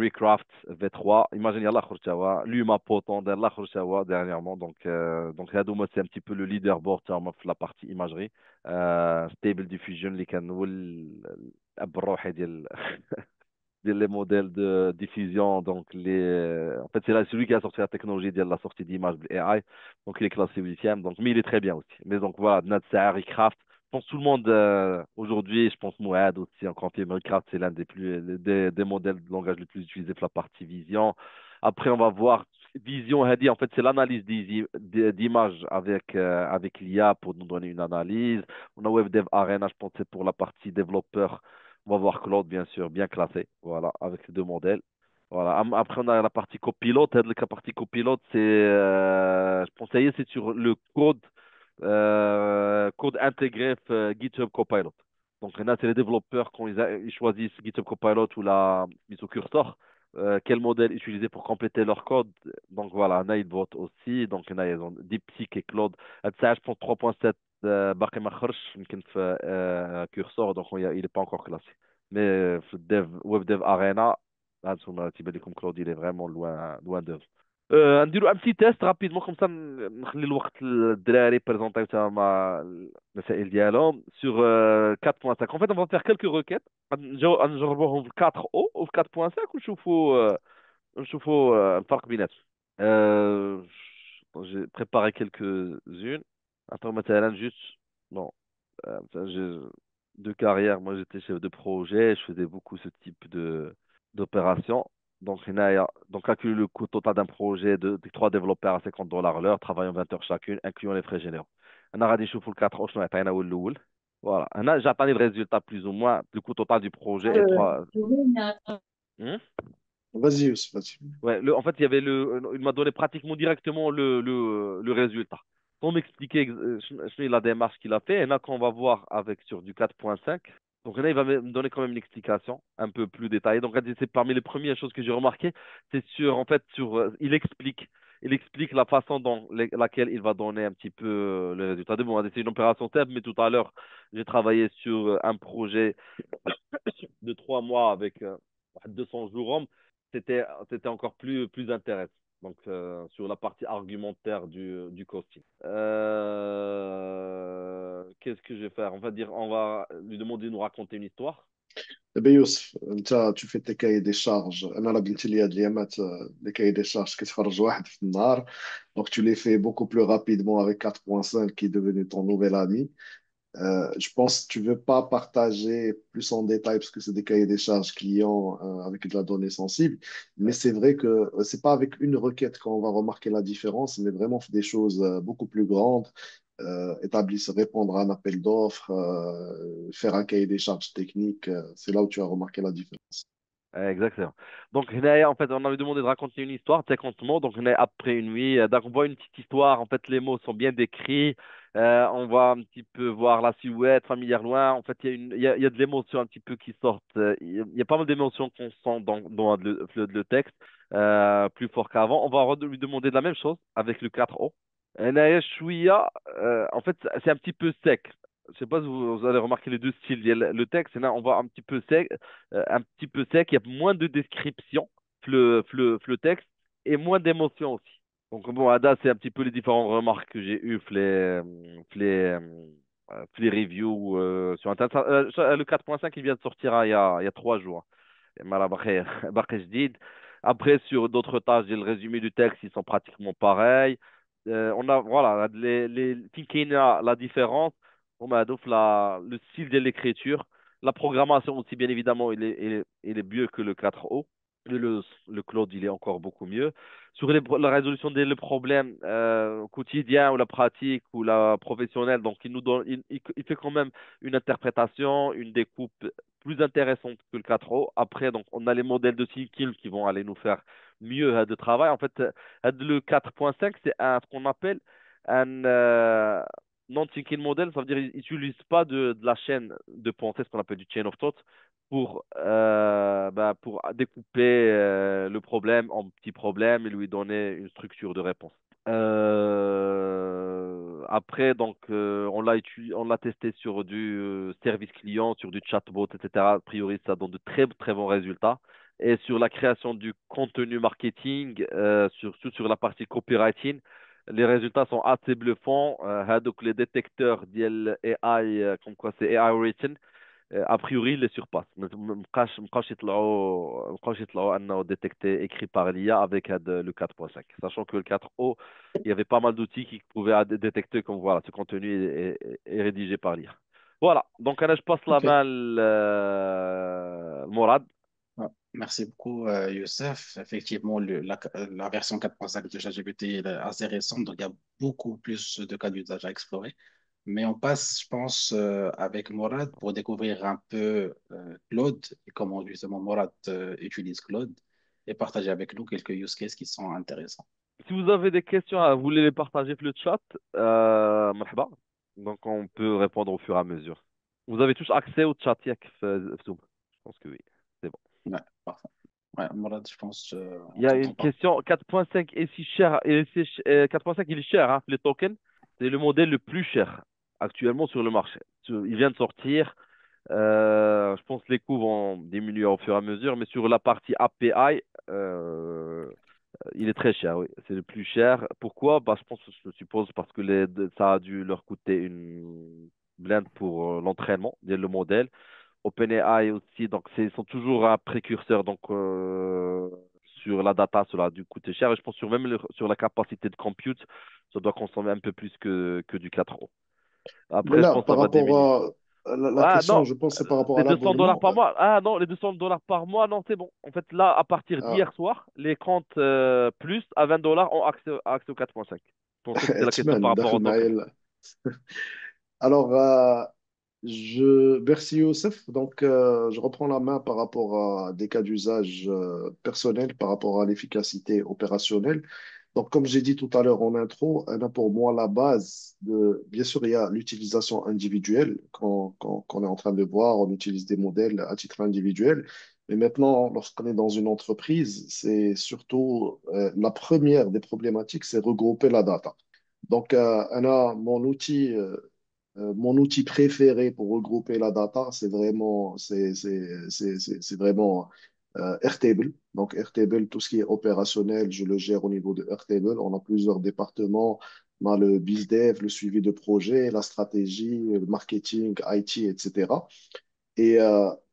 Speaker 3: Recraft V3. Imagine يلاه خرج تا هو Luma Poton يلاه خرج تا هو dernièrement. Donc هادو هما c'est un petit peu le leaderboard تا هما في la partie imagerie. ستيبل ديفيجن اللي كان هو الاب الروحي ديال ديال لي موديل دو ديفيزيون. دونك لي en fait c'est là celui qui a sorti la technologie ديال la sortie d'image بالاي اي. Donc il est classé 8e, donc mais il est très bien aussi. Mais donc voilà, Natsar, Recraft, je pense tout le monde aujourd'hui, je pense Moad aussi en confirme. Recraft c'est l'un des modèles de langage les plus utilisés pour la partie vision. Après on va voir vision Hadi, en fait c'est l'analyse d'images avec l'IA pour nous donner une analyse. On a WebDev Arena, je pense que c'est pour la partie développeur. On va voir Claude, bien sûr, bien classé, voilà, avec les deux modèles. Voilà. Après, on a la partie copilote. La partie copilote, c'est, je pense, ça y est, c'est sur le code intégré GitHub Copilot. Donc, là, c'est les développeurs quand ils choisissent GitHub Copilot ou la mise au curseur, quel modèle utiliser pour compléter leur code. Donc, voilà, là, ils votent aussi. Donc, là, ils ont DeepSeek et Claude. Ça, je pense 3.7 باقي ما خرجش يمكن في كورسور. دونك il est pas encore classé. Mais في الديف ويب ديف ارينا هانتوما تيبان لكم كلود il est vraiment loin devant. نديرو ان بتي تيست رابيدمون كوم سا نخلي الوقت للدراري بريزونطيو تما المسائل ديالهم sur 4.5. En fait, on va faire quelques requêtes. نجربوهم في 4 او وفي 4.5 ونشوفوا الفرق بيناتهم. Euh, j'ai préparé quelques-unes. Attends, مثلا juste, bon, de carrière, moi j'étais chef de projet, je faisais beaucoup ce type d'opération. Donc, donc calculer le coût total d'un projet de 3 développeurs à $50 l'heure, travaillant 20 heures chacune, incluant les frais généraux. On a غادي نشوفوا الكاتر شنو عطينا هو الاول. Voilà. هنا j'attendais le résultat plus ou moins. Le coût total du projet est 3.
Speaker 1: Vas-y, Youssef, vas-y.
Speaker 3: Ouais, en fait, il m'a donné pratiquement directement le résultat. Pour m'expliquer la démarche qu'il a fait, et là, qu'on va voir avec sur du 4.5. Donc là, il va me donner quand même une explication un peu plus détaillée. Donc, c'est parmi les premières choses que j'ai remarqué, c'est en fait, il explique la façon dont laquelle il va donner un petit peu le résultat. Bon, c'est une opération simple, mais tout à l'heure, j'ai travaillé sur un projet de 3 mois avec 200 jours hommes. C'était encore plus intéressant. Donc, sur la partie argumentaire du costing. Qu'est-ce que je vais faire? On va lui demander de nous raconter une histoire.
Speaker 1: Eh bien, Youssef, tu fais tes cahiers des charges. انا راه قلت لي هاد الايامات les cahiers des charges كتخرج واحد في النهار. Donc tu les fais beaucoup plus rapidement avec 4.5 qui est devenu ton nouvel ami. Je pense que tu ne veux pas partager plus en détail parce que c'est des cahiers des charges clients avec de la donnée sensible. Mais c'est vrai que c'est pas avec une requête qu'on va remarquer la différence, mais vraiment des choses beaucoup plus grandes. Répondre à un appel d'offres, faire un cahier des charges techniques, c'est là où tu as remarqué la différence.
Speaker 3: Exactement. Donc, en fait, on avait demandé de raconter une histoire, 50 mots. Donc, après une nuit, donc on voit une petite histoire. En fait, les mots sont bien décrits. On va un petit peu voir la silhouette, familière loin. En fait, il y a de l'émotion un petit peu qui sortent. Il y a pas mal d'émotions qu'on sent dans le texte, plus fort qu'avant. On va lui demander de la même chose avec le 4O. En fait, c'est un petit peu sec. Je sais pas si vous allez remarquer les deux styles. Il y a le texte, et là, on voit un petit peu sec. Il y a moins de description, le texte, et moins d'émotion aussi. Donc, bon, Ada, c'est un petit peu les différentes remarques que j'ai eues, les reviews sur Internet. Le 4.5, il vient de sortir il y a 3 jours. مرة باقي باقي جديد. Après, sur d'autres tâches, j'ai le résumé du texte, ils sont pratiquement pareils. On a, voilà, فين كاينة la différence. هما هادو في le style de l'écriture. La programmation aussi, bien évidemment, il est mieux que le 4O. Le Claude, il est encore beaucoup mieux. Sur la résolution des problèmes quotidiens ou la pratique ou la professionnelle, donc il nous donne, il fait quand même une interprétation, une découpe plus intéressante que le 4O. Après, donc, on a les modèles de Thinking qui vont aller nous faire mieux de travail. En fait, le 4.5, c'est ce qu'on appelle un non-thinking model. Ça veut dire qu'il n'utilise pas de la chaîne de pensée, ce qu'on appelle du chain of thought, pour découper le problème en petits problèmes et lui donner une structure de réponse. Après, donc, on l'a testé sur du service client, sur du chatbot, etc. A priori, ça donne de très, très bons résultats. Et sur la création du contenu marketing, surtout sur la partie copywriting, les résultats sont assez bluffants. Donc, les détecteurs d'AI, comme quoi c'est AI written, a priori, il les surpasse. مابقاش يطلعوا انه détecté écrit par l'IA avec le 4.5. Sachant que le 4O, il y avait pas mal d'outils qui pouvaient détecter comme voilà, ce contenu est rédigé par l'IA. Voilà, donc je passe la
Speaker 2: Ok.
Speaker 3: main à Mourad.
Speaker 2: Ah, merci beaucoup, Youssef. Effectivement, la version 4.5 de ChatGPT est assez récente, donc il y a beaucoup plus de cas d'usage à explorer. Mais on passe, je pense, avec Morad pour découvrir un peu Claude et comment justement Morad utilise Claude et partager avec nous quelques use cases qui sont intéressants.
Speaker 3: Si vous avez des questions, vous voulez les partager sur le chat, مرحبا. Donc on peut répondre au fur et à mesure. Vous avez tous accès au chat, في Zoom. Je pense que oui, c'est bon.
Speaker 2: Ouais, parfait. Ouais, Morad, je pense,
Speaker 3: Il
Speaker 2: on
Speaker 3: y a
Speaker 2: t'entend
Speaker 3: une
Speaker 2: pas.
Speaker 3: question, 4.5 est si cher, 4.5 il est cher, hein, les tokens, c'est le modèle le plus cher actuellement sur le marché. Il vient de sortir, je pense que les coûts vont diminuer au fur et à mesure, mais sur la partie API, il est très cher, oui, c'est le plus cher. Pourquoi? Bah, je suppose parce que ça a dû leur coûter une blinde pour l'entraînement, le modèle. OpenAI aussi, donc ils sont toujours un précurseur donc, sur la data, cela a dû coûter cher. Et je pense sur même sur la capacité de compute, ça doit consommer un peu plus que du 4 euros.
Speaker 1: Mais
Speaker 3: Après, je
Speaker 1: là,
Speaker 3: pense que ça
Speaker 1: par
Speaker 3: va diminuer.
Speaker 1: rapport à la
Speaker 3: Ah non,
Speaker 1: question, je pense, c'est par rapport
Speaker 3: les
Speaker 1: à
Speaker 3: 200 dollars
Speaker 1: l'abonnement.
Speaker 3: par mois. Ah non, les 200 dollars par mois, non, c'est bon. En fait, là, à partir
Speaker 1: Ah,
Speaker 3: d'hier soir, les comptes plus à 20 dollars ont accès au 4.5. Je pensais que c'était la question par
Speaker 1: اتمنى
Speaker 3: rapport au
Speaker 1: دخل
Speaker 3: token.
Speaker 1: معايا Alors, merci Youssef. Donc, je reprends la main par rapport à des cas d'usage personnels, par rapport à l'efficacité opérationnelle. Donc, comme j'ai dit tout à l'heure en intro, pour moi, la base bien sûr, il y a l'utilisation individuelle. Quand on est en train de voir, on utilise des modèles à titre individuel. Mais maintenant, lorsqu'on est dans une entreprise, c'est surtout la première des problématiques, c'est regrouper la data. Donc, mon outil préféré pour regrouper la data, c'est vraiment Airtable. Donc, Airtable, tout ce qui est opérationnel, je le gère au niveau de Airtable. On a plusieurs départements. On a le BizDev, le suivi de projet, la stratégie, le marketing, IT, etc. Et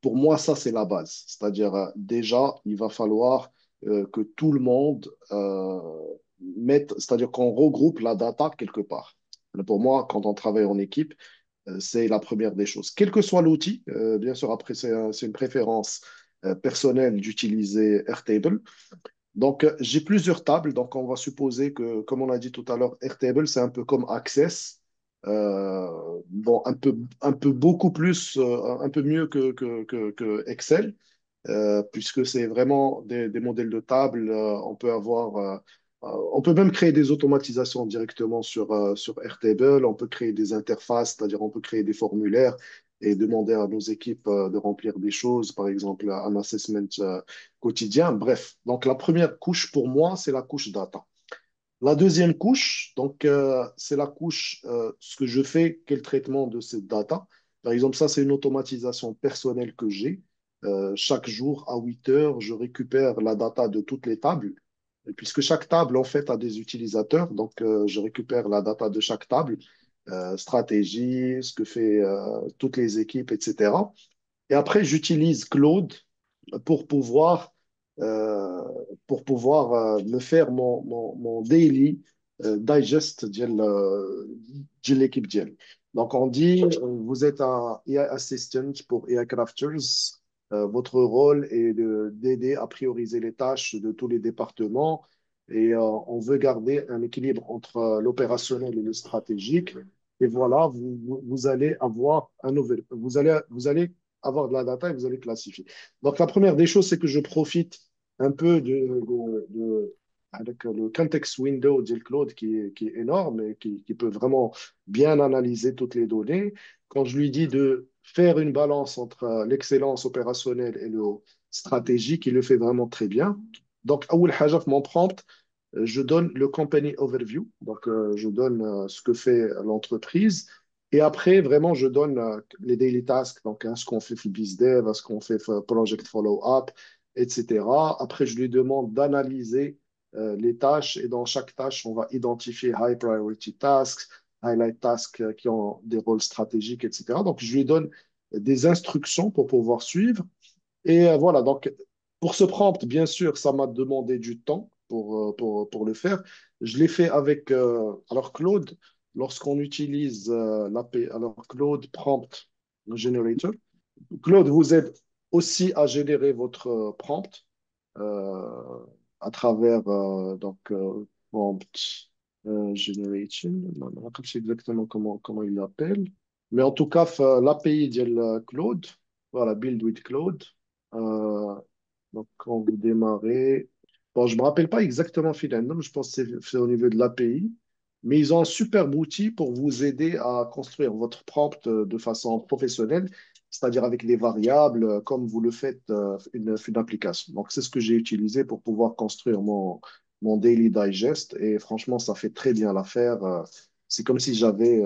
Speaker 1: pour moi, ça, c'est la base. C'est-à-dire, déjà, il va falloir que tout le monde mette, c'est-à-dire qu'on regroupe la data quelque part. Pour moi, quand on travaille en équipe, c'est la première des choses. Quel que soit l'outil, bien sûr, après, c'est une préférence personnelle d'utiliser Airtable. Donc, j'ai plusieurs tables. Donc, on va supposer que, comme on a dit tout à l'heure, Airtable, c'est un peu comme Access. Bon, un peu beaucoup plus, un peu mieux que Excel, puisque c'est vraiment des modèles de table. On peut même créer des automatisations directement sur Airtable. On peut créer des interfaces, c'est-à-dire on peut créer des formulaires et demander à nos équipes de remplir des choses, par exemple un assessment quotidien. Bref, donc la première couche pour moi, c'est la couche data. La deuxième couche, donc, c'est la couche, ce que je fais, quel traitement de cette data. Par exemple, ça, c'est une automatisation personnelle que j'ai. Chaque jour, à 8 heures, je récupère la data de toutes les tables. Et puisque chaque table, en fait, a des utilisateurs, donc je récupère la data de chaque table stratégie, ce que fait toutes les équipes, etc. Et après, j'utilise Claude pour pouvoir, euh, me faire mon daily digest de l'équipe ديالي. Donc, on dit, vous êtes un AI assistant pour AI crafters. Votre rôle est d'aider à prioriser les tâches de tous les départements et on veut garder un équilibre entre l'opérationnel et le stratégique. Et voilà, vous allez avoir vous allez avoir de la data et vous allez classifier. Donc, la première des choses, c'est que je profite un peu avec le context window d'Il Cloud qui est énorme et qui peut vraiment bien analyser toutes les données. Quand je lui dis de faire une balance entre l'excellence opérationnelle et le stratégique, il le fait vraiment très bien. Donc, أول حاجة في mon prompt, je donne le company overview, donc je donne ce que fait l'entreprise. Et après, vraiment, je donne les daily tasks, donc hein, ce qu'on fait pour BizDev, ce qu'on fait pour Project Follow-up, etc. Après, je lui demande d'analyser les tâches et dans chaque tâche, on va identifier high priority tasks, highlight tasks qui ont des rôles stratégiques, etc. Donc, je lui donne des instructions pour pouvoir suivre. Et voilà, donc pour ce prompt, bien sûr, ça m'a demandé du temps pour le faire. Je l'ai fait avec, alors Claude, lorsqu'on utilise l'API, alors Claude Prompt Generator, Claude vous aide aussi à générer votre prompt euh, à travers prompt generation. Non, je ne sais pas exactement comment il l'appelle. Mais en tout cas, l'API de Claude, voilà, Build with Claude. Euh, donc, quand vous démarrez, bon, je ne me rappelle pas exactement finalement, je pense que c'est au niveau de l'API, mais ils ont un superbe outil pour vous aider à construire votre prompt de façon professionnelle, c'est-à-dire avec des variables, comme vous le faites une application. Donc, c'est ce que j'ai utilisé pour pouvoir construire mon Daily Digest et franchement, ça fait très bien l'affaire. C'est comme si j'avais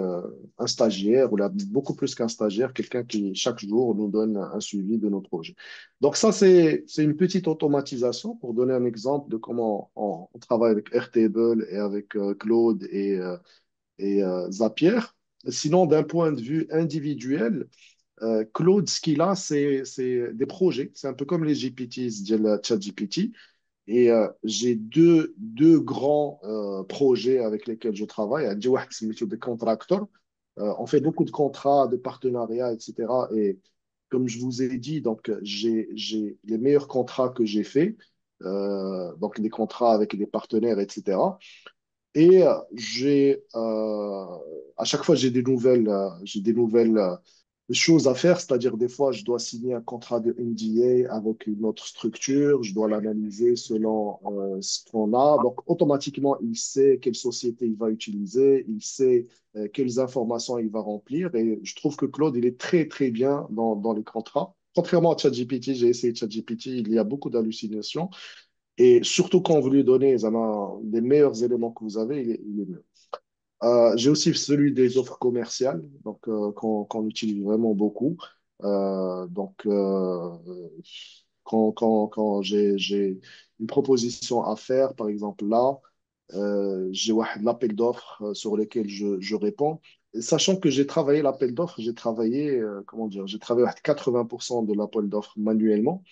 Speaker 1: un stagiaire, ou là, beaucoup plus qu'un stagiaire, quelqu'un qui chaque jour nous donne un suivi de nos projets. Donc ça, c'est une petite automatisation pour donner un exemple de comment on travaille avec Airtable et avec Claude et Zapier. Sinon, d'un point de vue individuel, Claude, ce qu'il a, c'est des projets. C'est un peu comme les GPTs de ChatGPT. Et j'ai deux grands projets avec lesquels je travaille. Un واحد سميتو des contractors. On fait beaucoup de contrats, de partenariats, etc. Et comme je vous ai dit, donc j'ai les meilleurs contrats que j'ai faits, donc des contrats avec des partenaires, etc. Et à chaque fois, j'ai des nouvelles choses à faire, c'est-à-dire des fois, je dois signer un contrat de NDA avec une autre structure, je dois l'analyser selon ce qu'on a. Donc, automatiquement, il sait quelle société il va utiliser, il sait quelles informations il va remplir. Et je trouve que Claude, il est très, très bien dans les contrats. Contrairement à ChatGPT, j'ai essayé ChatGPT, il y a beaucoup d'hallucinations. Et surtout quand vous lui donnez les meilleurs éléments que vous avez, il est mieux. J'ai aussi celui des offres commerciales, donc qu'on utilise vraiment beaucoup. Donc, quand j'ai une proposition à faire, par exemple là, j'ai l'appel d'offres sur lequel je réponds. Et sachant que j'ai travaillé l'appel d'offres, j'ai travaillé, comment dire, j'ai travaillé 80% de l'appel d'offres manuellement.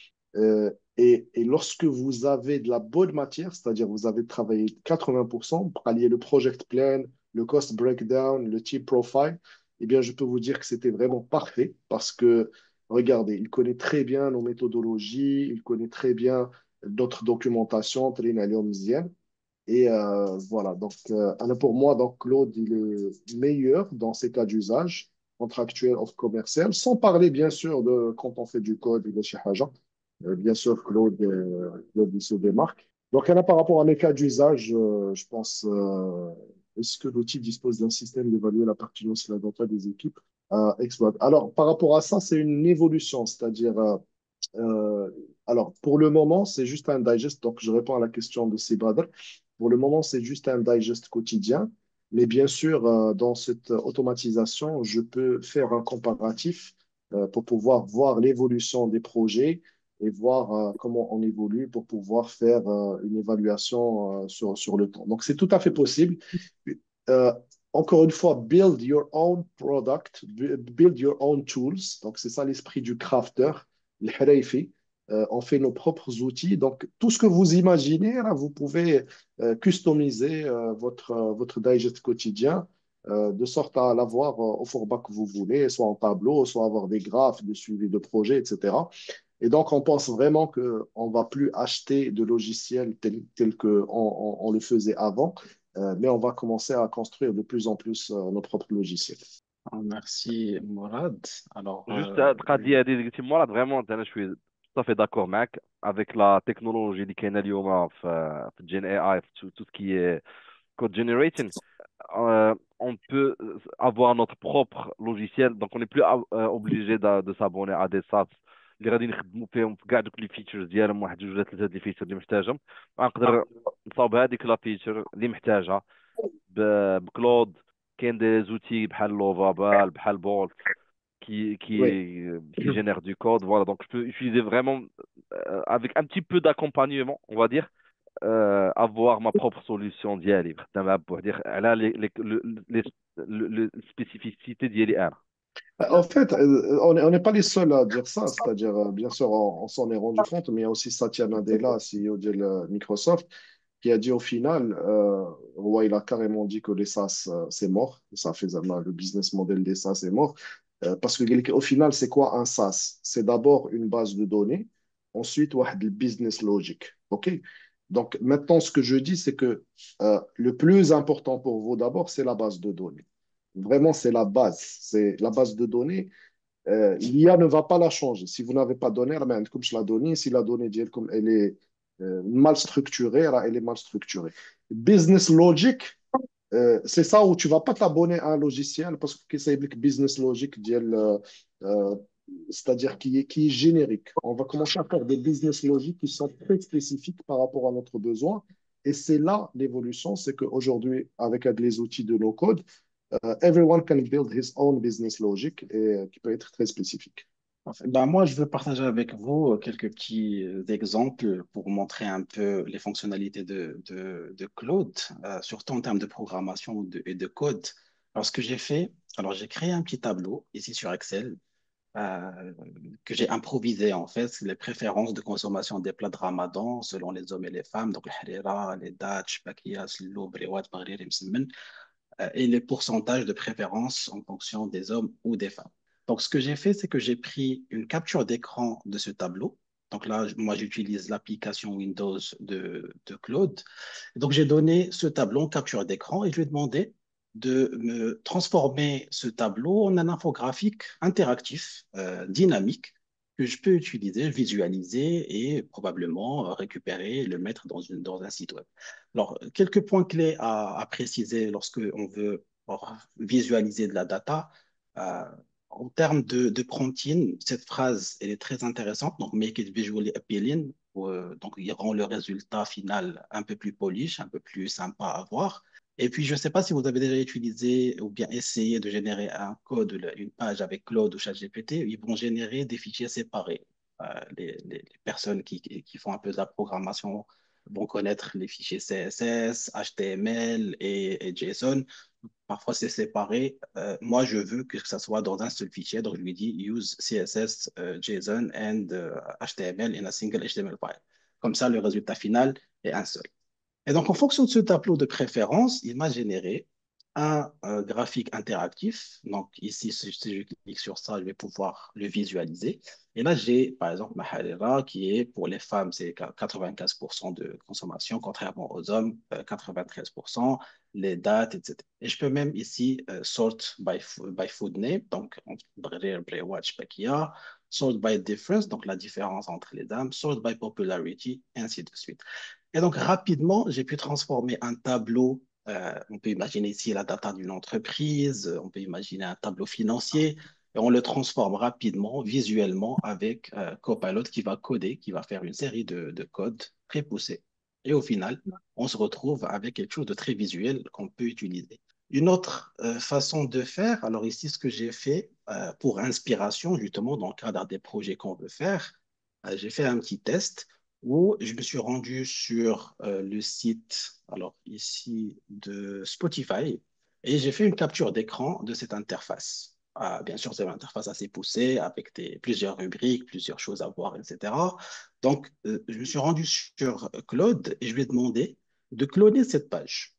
Speaker 1: Et lorsque vous avez de la bonne matière, c'est-à-dire vous avez travaillé 80% pour allier le project plan, le cost breakdown, le team profile, eh bien, je peux vous dire que c'était vraiment parfait parce que, regardez, il connaît très bien nos méthodologies, il connaît très bien notre documentation, Trina Lomzienne. Et voilà, donc pour moi, donc, Claude, il est meilleur dans ces cas d'usage contractuel ou commercial, sans parler bien sûr de quand on fait du code et de chez Haja. Bien sûr, Claude, il se démarque. Donc, par rapport à mes cas d'usage, je pense, est-ce que l'outil dispose d'un système d'évaluer la pertinence et la data des équipes exploit. Alors, par rapport à ça, c'est une évolution, c'est-à-dire, euh, alors, pour le moment, c'est juste un digest, donc je réponds à la question de Sibadr. Pour le moment, c'est juste un digest quotidien, mais bien sûr, dans cette automatisation, je peux faire un comparatif pour pouvoir voir l'évolution des projets et voir comment on évolue pour pouvoir faire une évaluation sur le temps. Donc, c'est tout à fait possible. Euh, encore une fois, build your own product, build your own tools. Donc, c'est ça l'esprit du crafter, le Hreifi. On fait nos propres outils. Donc, tout ce que vous imaginez, là, vous pouvez customiser votre digest quotidien de sorte à l'avoir au format que vous voulez, soit en tableau, soit avoir des graphes de suivi de projet, etc. Et donc, on pense vraiment qu'on ne va plus acheter de logiciels tels qu'on on le faisait avant, mais on va commencer à construire de plus en plus nos propres logiciels.
Speaker 2: Merci, Mourad. Alors,
Speaker 3: Juste تقضي هذه اللي قلتي مراد فريمون انا شويه صافي داكور معك avec la technologie اللي كاينه اليوم في الجين اي اي في tout ce qui est code generation on peut avoir notre propre logiciel donc on n'est plus obligé de s'abonner à des SaaS اللي غادي نخدموا فيهم في كاع دوك لي فيتشرز ديالهم واحد جوج ولا ثلاثه ديال الفيتشر اللي محتاجهم غنقدر نصاوب هذيك لا فيتشر اللي محتاجها بكلود كاين دي زوتي بحال لوفابال بحال بولت
Speaker 1: Oui.
Speaker 3: qui génère du code. Voilà, donc je peux utiliser vraiment, avec un petit peu d'accompagnement, on va dire, avoir ma propre solution d'IA pour dire, elle a les spécificités d'IA.
Speaker 1: En fait, on n'est pas les seuls à dire ça, c'est-à-dire, bien sûr, on s'en est rendu compte, mais il y a aussi Satya Nadella, CEO de Microsoft, qui a dit au final, ouais, il a carrément dit que les SaaS, c'est mort. Ça fait le business model des SaaS est mort. Parce que au final, c'est quoi un SaaS? C'est d'abord une base de données, ensuite, ouais, le business logic. OK? Donc, maintenant, ce que je dis, c'est que le plus important pour vous d'abord, c'est la base de données. Vraiment, c'est la base. C'est la base de données. L'IA ne va pas la changer. Si vous n'avez pas de données, comme je la donnée, si la donnée comme elle est mal structurée, elle est mal structurée. Business logic, c'est ça où tu ne vas pas t'abonner à un logiciel parce que c'est le business logic, euh, c'est-à-dire qui est générique. On va commencer à faire des business logic qui sont très spécifiques par rapport à notre besoin. Et c'est là l'évolution, c'est qu'aujourd'hui, avec les outils de no-code, everyone can build his own business logic et qui peut être très spécifique.
Speaker 2: ben, moi, je veux partager avec vous quelques petits exemples pour montrer un peu les fonctionnalités de Claude, surtout en termes de programmation et de code. Alors, ce que j'ai fait, alors j'ai créé un petit tableau ici sur Excel euh, que j'ai improvisé en fait, c'est les préférences de consommation des plats de Ramadan selon les hommes et les femmes, donc le harira, les datch, bakiyas, l'eau, brewat, maghrir, msemen, et les pourcentages de préférence en fonction des hommes ou des femmes. Donc, ce que j'ai fait, c'est que j'ai pris une capture d'écran de ce tableau. Donc là, moi, j'utilise l'application Windows de Claude. Donc, j'ai donné ce tableau en capture d'écran et je lui ai demandé de me transformer ce tableau en un infographique interactif, dynamique, que je peux utiliser, visualiser et probablement récupérer et le mettre dans un site web. Alors, quelques points clés à préciser lorsque on veut visualiser de la data. Euh, En termes de prompting, cette phrase, elle est très intéressante. Donc, make it visually appealing. Donc, il rend le résultat final un peu plus polish, un peu plus sympa à voir. Et puis, je ne sais pas si vous avez déjà utilisé ou bien essayé de générer un code, une page avec Claude ou ChatGPT. Ils vont générer des fichiers séparés. Les personnes qui font un peu de la programmation vont connaître les fichiers CSS, HTML et JSON. Parfois, c'est séparé. Moi, je veux que ça soit dans un seul fichier. Donc, je lui dis use CSS, JSON and HTML in a single HTML file. Comme ça, le résultat final est un seul. Et donc, en fonction de ce tableau de préférence, il m'a généré un graphique interactif. Donc, ici, si je clique sur ça, je vais pouvoir le visualiser. Et là, j'ai, par exemple, ma harira qui est pour les femmes, c'est 95% de consommation, contrairement aux hommes, 93%, les dates, etc. Et je peux même ici sort by food name, donc Brer, Brewatch, Pakia, sort by difference, donc la différence entre les dames, sort by popularity, et ainsi de suite. Et donc, rapidement, j'ai pu transformer un tableau. On peut imaginer ici la data d'une entreprise, on peut imaginer un tableau financier, et on le transforme rapidement, visuellement, avec Copilot qui va coder, qui va faire une série de codes très poussés. Et au final, on se retrouve avec quelque chose de très visuel qu'on peut utiliser. Une autre façon de faire, alors ici, ce que j'ai fait pour inspiration, justement, dans le cadre des projets qu'on veut faire, j'ai fait un petit test où je me suis rendu sur le site, alors ici, de Spotify. Et j'ai fait une capture d'écran de cette interface. Bien sûr, c'est une interface assez poussée avec plusieurs rubriques, plusieurs choses à voir, etc. Donc, je me suis rendu sur Claude et je lui ai demandé de cloner cette page.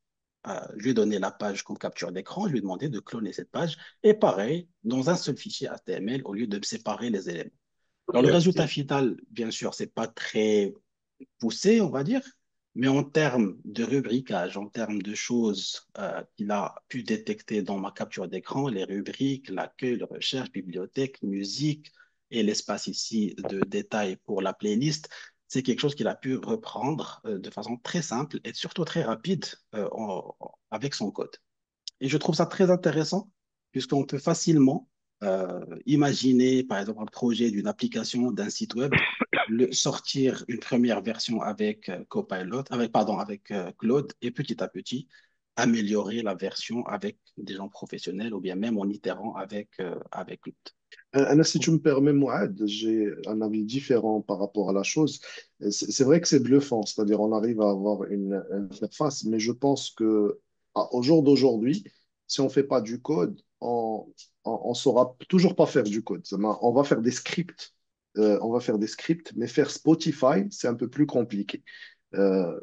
Speaker 2: Je lui ai donné la page comme capture d'écran, je lui ai demandé de cloner cette page. Et pareil, dans un seul fichier HTML au lieu de me séparer les éléments. Alors, le
Speaker 1: Ok.
Speaker 2: résultat final, bien sûr, c'est pas très poussé, on va dire, mais en termes de rubricage, en termes de choses qu'il a pu détecter dans ma capture d'écran, les rubriques, l'accueil, la recherche, bibliothèque, musique et l'espace ici de détails pour la playlist, c'est quelque chose qu'il a pu reprendre de façon très simple et surtout très rapide avec son code. Et je trouve ça très intéressant puisqu'on peut facilement imaginer, par exemple, un projet d'une application, d'un site web, sortir une première version avec Copilot, avec Claude, et petit à petit améliorer la version avec des gens professionnels ou bien même en itérant avec Claude.
Speaker 1: Si tu me permets, Mourad, j'ai un avis différent par rapport à la chose. C'est vrai que c'est bluffant, c'est-à-dire on arrive à avoir une interface, mais je pense que au jour d'aujourd'hui, si on ne fait pas du code, on saura toujours pas faire du code. On va faire des scripts, mais faire Spotify, c'est un peu plus compliqué.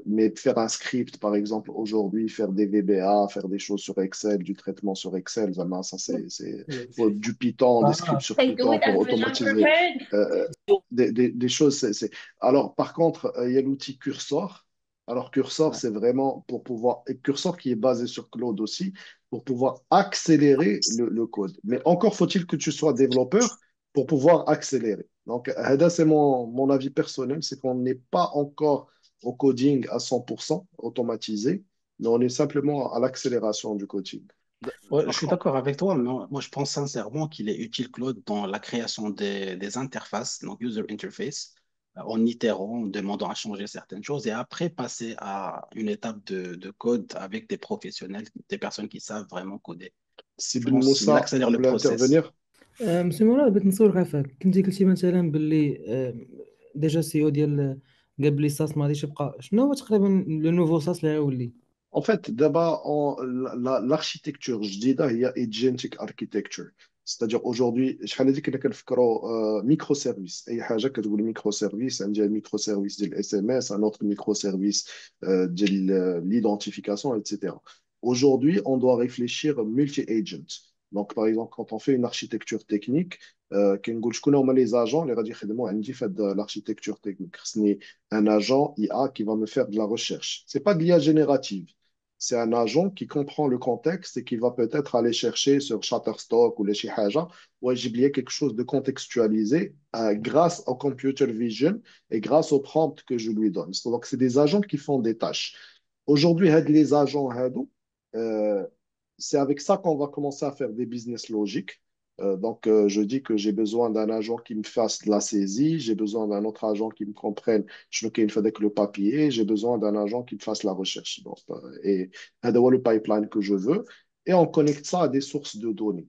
Speaker 1: Mais faire un script, par exemple, aujourd'hui, faire des VBA, faire des choses sur Excel, du traitement sur Excel, ça faut du Python, des scripts sur
Speaker 5: They do
Speaker 1: Python
Speaker 5: it
Speaker 1: pour
Speaker 5: as vision
Speaker 1: automatiser
Speaker 5: prepared.
Speaker 1: des choses. Alors, par contre, il y a l'outil Cursor. Alors, Cursor,
Speaker 2: Ouais.
Speaker 1: c'est vraiment pour pouvoir, et Cursor qui est basé sur Claude aussi, pour pouvoir accélérer le code. Mais encore faut-il que tu sois développeur pour pouvoir accélérer. Donc, Hada, c'est mon avis personnel, c'est qu'on n'est pas encore au coding à 100% automatisé, mais on est simplement à l'accélération du coding.
Speaker 2: Ouais, je
Speaker 3: Par
Speaker 2: suis
Speaker 3: contre,
Speaker 2: d'accord avec toi, mais moi, je pense sincèrement qu'il est utile, Claude, dans la création des interfaces, donc user interface, en itérant, en demandant à changer certaines choses et après passer à une étape de code avec des professionnels, des personnes qui savent vraiment coder.
Speaker 1: Si
Speaker 2: Je
Speaker 1: Ben
Speaker 2: pense qu'il
Speaker 1: Moussa
Speaker 2: accélère le
Speaker 1: voulait
Speaker 2: process.
Speaker 1: intervenir.
Speaker 4: مسيو مراد بغيت نسولك عفاك كنتي قلتي مثلا باللي ديجا سي او ديال قال بلي ساس ما غاديش يبقى شنو هو تقريبا لو نوفو ساس اللي غيولي
Speaker 1: En fait, d'abord, l'architecture, je dis, il y a agentic architecture. C'est-à-dire aujourd'hui, je vais dire que nous microservice. Et حاجة كتقول microservice, un microservice de SMS, un autre microservice de l'identification, etc. Aujourd'hui, on doit réfléchir multi-agent. Donc, par exemple, quand on fait une architecture technique, كنقول شكون هما les agents اللي غادي يخدموا عندي في l'architecture technique. خصني un agent IA qui va me faire de la recherche. C'est pas de l'IA générative. C'est un agent qui comprend le contexte et qui va peut-être aller chercher sur Shutterstock ou les Shihaja ou oublier quelque chose de contextualisé grâce au computer vision et grâce au prompt que je lui donne. Donc, c'est des agents qui font des tâches. Aujourd'hui, les agents, euh, c'est avec ça qu'on va commencer à faire des business logiques. Je dis que j'ai besoin d'un agent qui me fasse de la saisie, j'ai besoin d'un autre agent qui me comprenne je qu'il fait avec le papier, j'ai besoin d'un agent qui me fasse la recherche. Et c'est le pipeline que je veux. Et on connecte ça à des sources de données.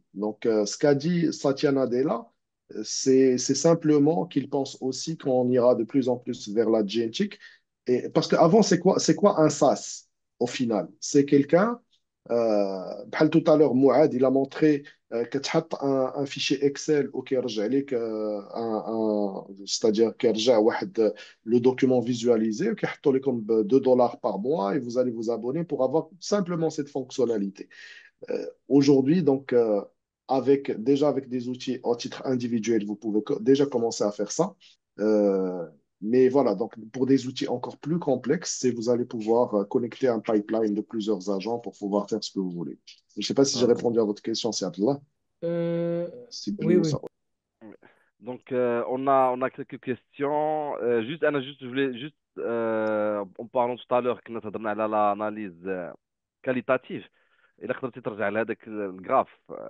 Speaker 1: Ce qu'a dit Satya Nadella, c'est simplement qu'il pense aussi qu'on ira de plus en plus vers la génétique. Et, parce qu'avant, c'est quoi un SaaS au final? C'est quelqu'un بحال tout à l'heure, Mouad, il a montré كتحط un fichier Excel وكيرجع لك c'est-à-dire كيرجع واحد le document visualisé وكيحطوا لكم ب 2 dollars par mois et vous allez vous abonner pour avoir simplement cette fonctionnalité. Aujourd'hui, déjà avec des outils en titre individuel, vous pouvez déjà commencer à faire ça. Euh, mais voilà, donc pour des outils encore plus complexes, c'est vous allez pouvoir connecter un pipeline de plusieurs agents pour pouvoir faire ce que vous voulez. Je ne sais pas si j'ai
Speaker 3: euh,
Speaker 1: répondu à votre question, c'est Abdallah.
Speaker 4: أه...
Speaker 1: Si Ben
Speaker 4: وي
Speaker 1: Moussa.
Speaker 4: وي
Speaker 3: donc, on a quelques questions. Je voulais juste, en parlant tout à l'heure, كنا تهضرنا على l'analyse qualitative. إلا قدرتي ترجع لهذاك الجراف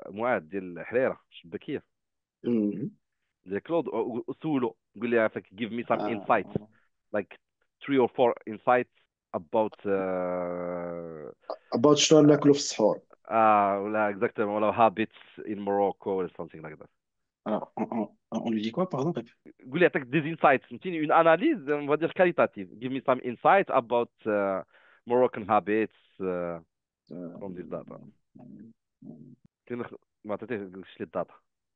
Speaker 3: معاد ديال الحريرة الشباكية
Speaker 2: Mhm.
Speaker 3: ديال كلود وسولو قول لي عافاك give me some insights
Speaker 2: Euh,
Speaker 3: like 3 or 4 insights about
Speaker 1: About شنو ناكلوا في السحور.
Speaker 3: ولا exactement ولا habits in Morocco or something like that.
Speaker 2: alors, on lui dit quoi, pardon?
Speaker 3: قول لي عطاك des insights فهمتيني une analyse on va dire qualitative give me some insights about Moroccan habits
Speaker 2: Euh,
Speaker 3: from this data. كاين ما عطيتيش قلتش لي الداتا.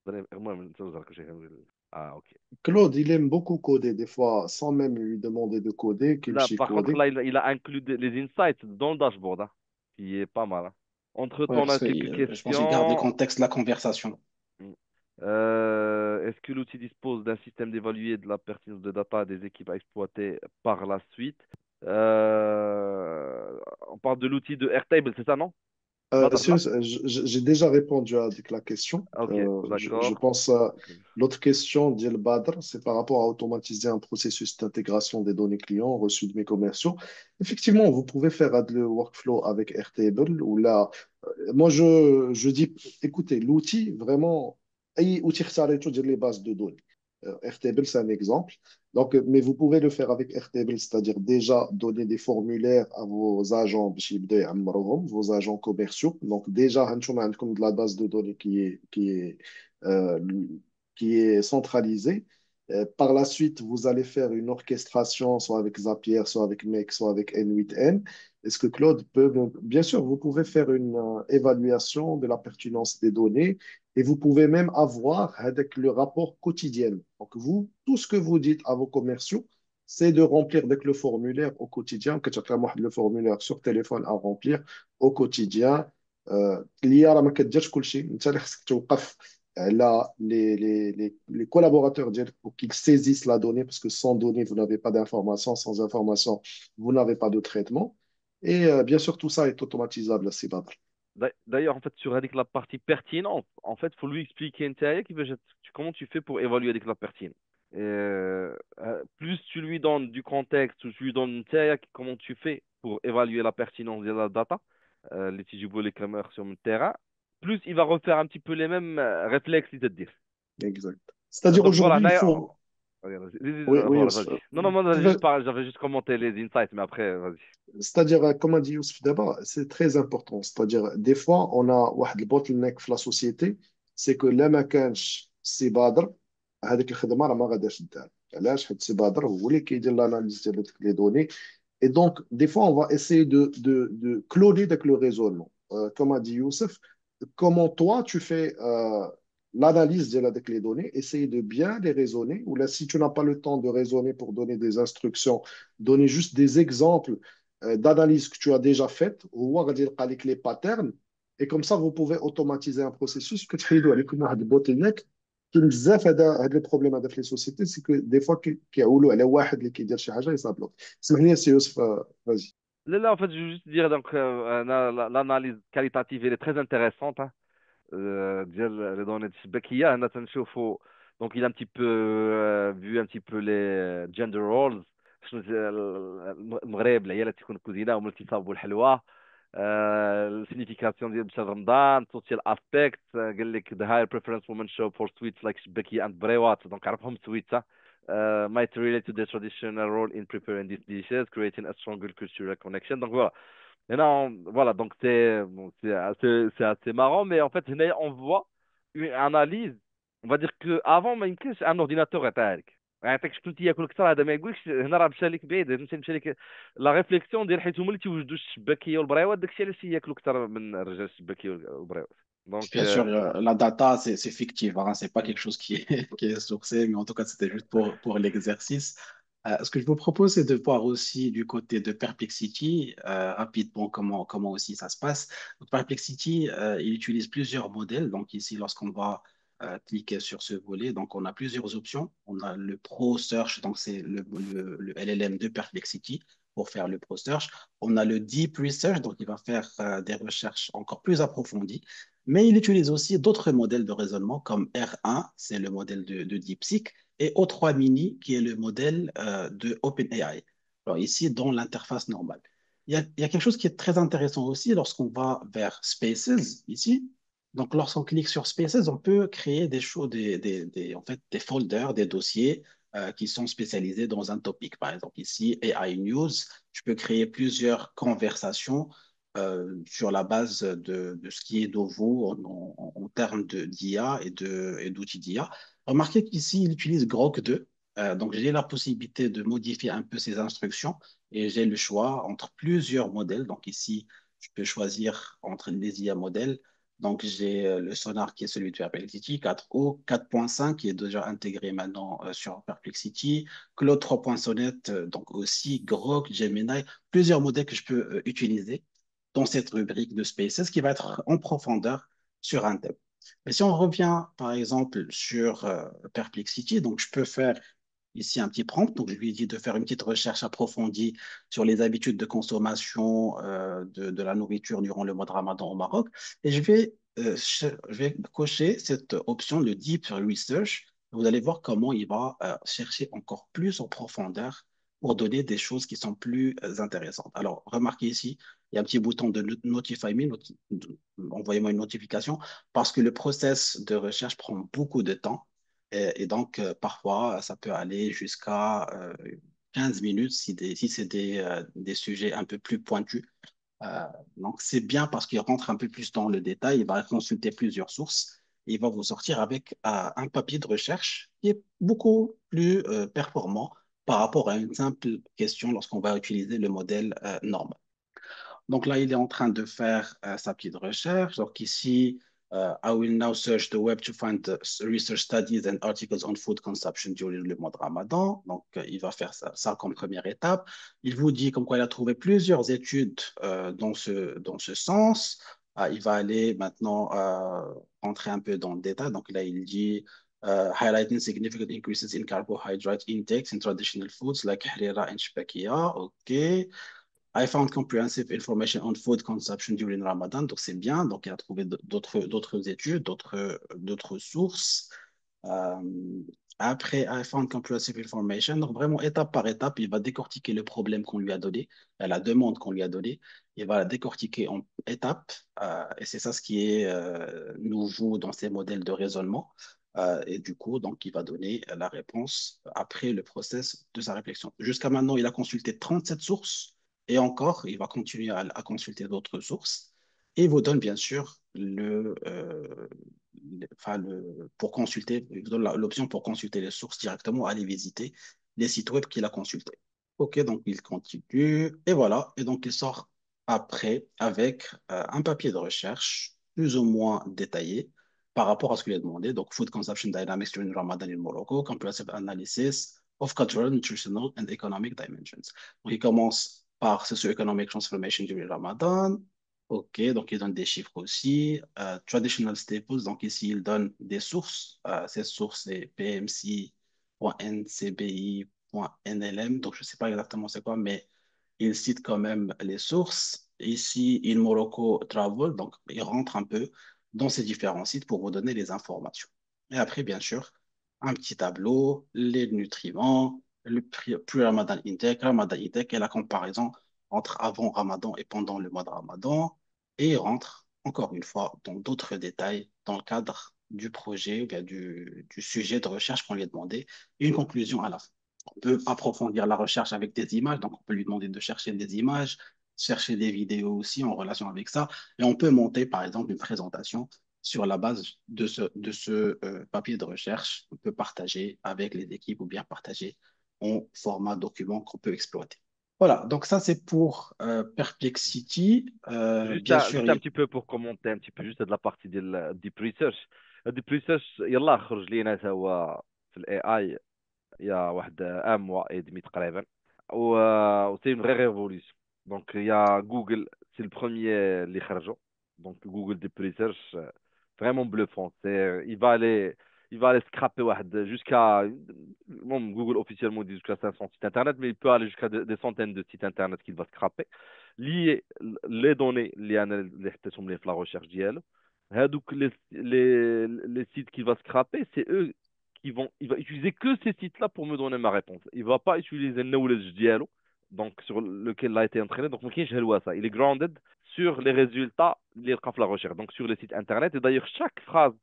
Speaker 3: المهم انت وزرك شي كنقول اوكي.
Speaker 1: Claude, il aime beaucoup coder, des fois, sans même lui demander de coder, qu'il
Speaker 3: Là,
Speaker 1: chie
Speaker 3: par contre,
Speaker 1: coder.
Speaker 3: là, il a inclus les insights dans le dashboard, hein, qui est pas mal, hein.
Speaker 2: Ouais,
Speaker 3: Entre-temps, on
Speaker 2: parce
Speaker 3: a
Speaker 2: que
Speaker 3: quelques
Speaker 2: je pense qu'il garde le
Speaker 3: questions.
Speaker 2: contexte de la conversation.
Speaker 3: Mm. Est-ce que l'outil dispose d'un système d'évaluer de la pertinence de data des équipes à exploiter par la suite? On parle de l'outil de Airtable, c'est ça, non? Badr, là?
Speaker 1: J'ai déjà répondu à la question.
Speaker 3: Ok,
Speaker 1: Je
Speaker 3: d'accord.
Speaker 1: pense à l'autre question d'Il Badr, c'est par rapport à automatiser un processus d'intégration des données clients reçues de mes commerciaux. Effectivement, vous pouvez faire le workflow avec Airtable ou là, moi je dis, écoutez, l'outil vraiment, أي outil اختاريته ديال les bases de données. Airtable, c'est un exemple. Donc, mais vous pouvez le faire avec Airtable, c'est-à-dire déjà donner des formulaires à vos agents, باش يبداو يعمروهم, vos agents commerciaux. Donc, déjà, هانتوما عندكم de la base de données euh, qui est centralisée. Par la suite, vous allez faire une orchestration, soit avec Zapier, soit avec Make, soit avec N8N. Est-ce que Claude peut... Bien sûr, vous pouvez faire une évaluation de la pertinence des données et vous pouvez même avoir avec le rapport quotidien. Donc, vous, tout ce que vous dites à vos commerciaux, c'est de remplir avec le formulaire au quotidien, que tu as le formulaire sur téléphone à remplir au quotidien. اللي راه ما كديرش كل شيء انت اللي خصك توقف على les collaborateurs ديالك pour qu'ils saisissent la donnée parce que sans données vous n'avez pas d'information, sans information vous n'avez pas de traitement et bien sûr tout ça est automatisable c'est pas
Speaker 3: D'ailleurs, en fait, sur avec la partie pertinente, en fait, faut lui expliquer comment tu fais pour évaluer avec la pertinence. Plus tu lui donnes du contexte, ou tu lui donnes comment tu fais pour évaluer la pertinence de la data, les petits les clameurs sur le terrain, plus il va refaire un petit peu les mêmes réflexes, c'est-à-dire.
Speaker 1: exact. C'est-à-dire
Speaker 3: Donc voilà,
Speaker 1: aujourd'hui il faut oui oui
Speaker 3: voilà, vas-y. Non, non, moi, j'avais juste commenté les insights, mais après, vas-y.
Speaker 1: c'est-à-dire, comme a dit Youssef d'abord, c'est très important. C'est-à-dire, des fois, on a واحد البوتل في la société, c'est que لا ما كانش سي بدر هذيك الخدمه راه ما غاداش دار. علاش؟ حيت سي بدر هو اللي كيدير l'analyse ديال لي دوني. Et donc, des fois, on va essayer de cloner avec le raisonnement. Comme a dit Youssef, comment toi, tu fais l'analyse avec les données, essayer de bien les raisonner, ou là, si tu n'as pas le temps de raisonner pour donner des instructions, donner juste des exemples d'analyse que tu as déjà faites, ou avec les patterns, et comme ça, vous pouvez automatiser un processus que tu as dit, bottleneck, كاين بزاف هذا البروبليم هذا في لي سوسيتي سي كو دي فوا كيعولوا على واحد اللي كيدير شي حاجه يصابلو. اسمح لي سي يوسف فازي.
Speaker 3: Là, en fait, je veux juste dire, donc, l'analyse qualitative, elle est très intéressante, hein. Les données de Shbekia, on a تنشوفوا donc il a un petit peu vu un petit peu les gender roles شنو المغرب العيال اللي تكون كوزينه هما اللي تيصاوبوا الحلوى السينيفيكاسيون ديال شهر رمضان social aspect قال لك the higher preference women show for sweets like Shbekia and بريوات donc عرفهم sweets might relate to the traditional role in preparing these dishes creating a stronger cultural connection donc voilà. Et non, voilà, donc c'est assez marrant, mais en fait, هنا on voit une analyse. On va dire que avant ما يمكنش un ordinateur يعطيك يعطيك شكون تياكل اكثر هذا ما يقولكش هنا راه مشى لك بعيد مشى لك لا ريفليكسيون ديال حيت هما اللي تيوجدوا الشباكيه والبريوات داكشي علاش ياكلوا اكثر من الرجال الشباكيه والبريوات دونك
Speaker 2: Bien sûr, la data, c'est fictif, hein, c'est pas quelque chose qui est, qui est sourcé, mais en tout cas, c'était juste pour l'exercice. Ce que je vous propose, c'est de voir aussi du côté de Perplexity, rapidement, comment aussi ça se passe. Donc, Perplexity, il utilise plusieurs modèles. Donc, ici, lorsqu'on va cliquer sur ce volet, donc on a plusieurs options. On a le Pro Search, donc c'est le LLM de Perplexity pour faire le Pro Search. On a le Deep Research, donc il va faire des recherches encore plus approfondies. Mais il utilise aussi d'autres modèles de raisonnement comme R1, c'est le modèle de DeepSeek, et O3 Mini, qui est le modèle de OpenAI. Alors ici, dans l'interface normale. Il y a quelque chose qui est très intéressant aussi lorsqu'on va vers Spaces, ici. Donc lorsqu'on clique sur Spaces, on peut créer des choses, en fait, des folders, des dossiers qui sont spécialisés dans un topic. Par exemple, ici, AI News, je peux créer plusieurs conversations sur la base de ce qui est nouveau en termes d'IA et d'outils d'IA. Remarquez qu'ici, il utilise Grok 2. Donc, j'ai la possibilité de modifier un peu ces instructions et j'ai le choix entre plusieurs modèles. Donc, ici, Je peux choisir entre les IA modèles. Donc, j'ai le Sonar qui est celui de Perplexity, 4O, 4.5 qui est déjà intégré maintenant sur Perplexity, Claude 3.sonnet, donc aussi Grok, Gemini, plusieurs modèles que je peux utiliser dans cette rubrique de Spaces qui va être en profondeur sur un thème. Mais si on revient, par exemple, sur Perplexity, donc je peux faire ici un petit prompt. Donc, je lui ai dit de faire une petite recherche approfondie sur les habitudes de consommation de la nourriture durant le mois de Ramadan au Maroc. Et je vais cocher cette option, le Deep Research. Vous allez voir comment il va chercher encore plus en profondeur pour donner des choses qui sont plus intéressantes. Alors, remarquez ici, il y a un petit bouton de Notify Me, envoyez-moi une notification, parce que le process de recherche prend beaucoup de temps. Et donc, parfois, ça peut aller jusqu'à 15 minutes si c'est des sujets un peu plus pointus. Euh, donc, c'est bien parce qu'il rentre un peu plus dans le détail, il va consulter plusieurs sources, et il va vous sortir avec un papier de recherche qui est beaucoup plus performant par rapport à une simple question lorsqu'on va utiliser le modèle normal. Donc là, il est en train de faire sa petite recherche. Donc ici, I will now search the web to find the research studies and articles on food consumption during le mois de Ramadan. Donc, il va faire ça comme première étape. Il vous dit comme quoi il a trouvé plusieurs études dans ce sens. Il va aller maintenant rentrer un peu dans le détail. Donc là, il dit highlighting significant increases in carbohydrate intakes in traditional foods like harira and shbakia. OK. I found comprehensive information on food consumption during Ramadan. Donc, c'est bien. Donc, il a trouvé d'autres études, d'autres sources. Euh, après, I found comprehensive information. Donc, vraiment, étape par étape, il va décortiquer le problème qu'on lui a donné, la demande qu'on lui a donnée. Il va la décortiquer en étapes. Et c'est ça ce qui est nouveau dans ces modèles de raisonnement. Et du coup, donc, il va donner la réponse après le process de sa réflexion. Jusqu'à maintenant, il a consulté 37 sources. Et encore, il va continuer à consulter d'autres sources. Et il vous donne bien sûr pour consulter, il vous donne l'option pour consulter les sources directement, aller visiter les sites web qu'il a consultés. OK, donc il continue. Et voilà. Et donc il sort après avec un papier de recherche plus ou moins détaillé par rapport à ce qu'il a demandé. Donc, Food Consumption Dynamics during Ramadan in Morocco, Comprehensive Analysis of Cultural, Nutritional and Economic Dimensions. Donc, il commence par Socio-Economic Transformation during Ramadan. OK, donc il donne des chiffres aussi. Traditional Staples, donc ici, il donne des sources. Ces sources, c'est pmc.ncbi.nlm. Donc, je ne sais pas exactement c'est quoi, mais il cite quand même les sources. Ici, In Morocco Travel, donc il rentre un peu dans ces différents sites pour vous donner les informations. Et après, bien sûr, un petit tableau, les nutriments, le prix Ramadan Ramadan Intake et la comparaison entre avant Ramadan et pendant le mois de Ramadan. Et il rentre, encore une fois, dans d'autres détails dans le cadre du projet ou bien du sujet de recherche qu'on lui a demandé et une conclusion à la fin. On peut approfondir la recherche avec des images, donc on peut lui demander de chercher des images, chercher des vidéos aussi en relation avec ça, et on peut monter par exemple une présentation sur la base de ce papier de recherche qu'on peut partager avec les équipes ou bien partager en format document qu'on peut exploiter. Voilà, donc ça c'est pour Perplexity. Bien sûr,
Speaker 3: juste un petit peu pour commenter un petit peu juste de la partie ديال الديب ريسيرش. الديب ريسيرش يلا خرج لينا تا هو في الاي اي يا واحد ان موا اي دمي تقريبا و سي اون فري ريفولوسيون. دونك يا جوجل سي البروميير اللي خرجوا. دونك جوجل ديب ريسيرش فريمون بلوفون. سي il va aller scraper واحد jusqu'à bon, Google officiellement dit jusqu'à 500 sites internet, mais il peut aller jusqu'à des centaines de sites internet qu'il va scraper lier les données اللي حطيتهم ليه في la recherche ديالو. هادوك les sites qu'il va scraper, c'est eux il va utiliser que ces sites-là pour me donner ma réponse. Il va pas utiliser le knowledge ديالو donc sur lequel il a été entraîné. Donc ما كاينش ça. Il est grounded sur les résultats اللي لقى في la recherche, donc sur les sites internet. Et d'ailleurs chaque phrase,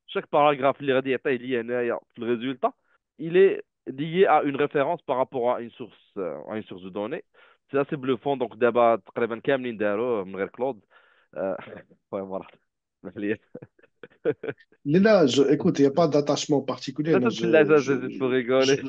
Speaker 3: chaque paragraphe اللي غادي يعطيه ليا هنايا في le résultat, il est lié à une référence par rapport à une source de données. C'est assez bluffant. Donc d'abord تقريبا كاملين داروه من غير كلود. المهم voilà.
Speaker 1: Là, écoute, il n'y a pas d'attachement particulier.
Speaker 3: لا
Speaker 1: Moi,
Speaker 3: تتبلع، c'est juste pour
Speaker 1: je-
Speaker 3: rigoler.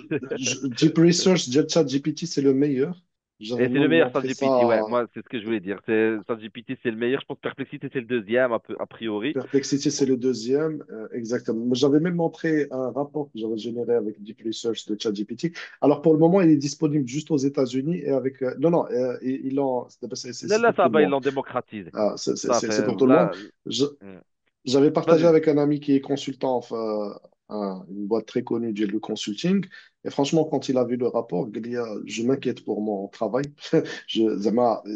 Speaker 1: Deep Research, ChatGPT, c'est le meilleur. J'avais
Speaker 3: Et c'est le
Speaker 1: même
Speaker 3: meilleur
Speaker 1: montré
Speaker 3: ChatGPT, ouais,
Speaker 1: ça.
Speaker 3: moi c'est ce que je voulais dire. ChatGPT c'est le meilleur, je pense que Perplexity c'est le deuxième a priori.
Speaker 1: Perplexity, c'est le deuxième, exactement. Mais j'avais même montré un rapport que j'avais généré avec Deep Research de ChatGPT. Alors, pour le moment, il est disponible juste aux États-Unis et avec. Non, non,
Speaker 3: Là,
Speaker 1: c'est
Speaker 3: là
Speaker 1: pour
Speaker 3: ça
Speaker 1: tout le
Speaker 3: va, ils
Speaker 1: monde.
Speaker 3: l'ont démocratisé.
Speaker 1: Ah,
Speaker 3: Ça
Speaker 1: c'est
Speaker 3: fait,
Speaker 1: pour tout le monde.
Speaker 3: là,
Speaker 1: Je-
Speaker 3: euh,
Speaker 1: J'avais partagé
Speaker 3: vas-y.
Speaker 1: avec un ami qui est consultant, enfin, une boîte très connue du consulting. Et franchement, quand il a vu le rapport, il dit, je m'inquiète pour mon travail.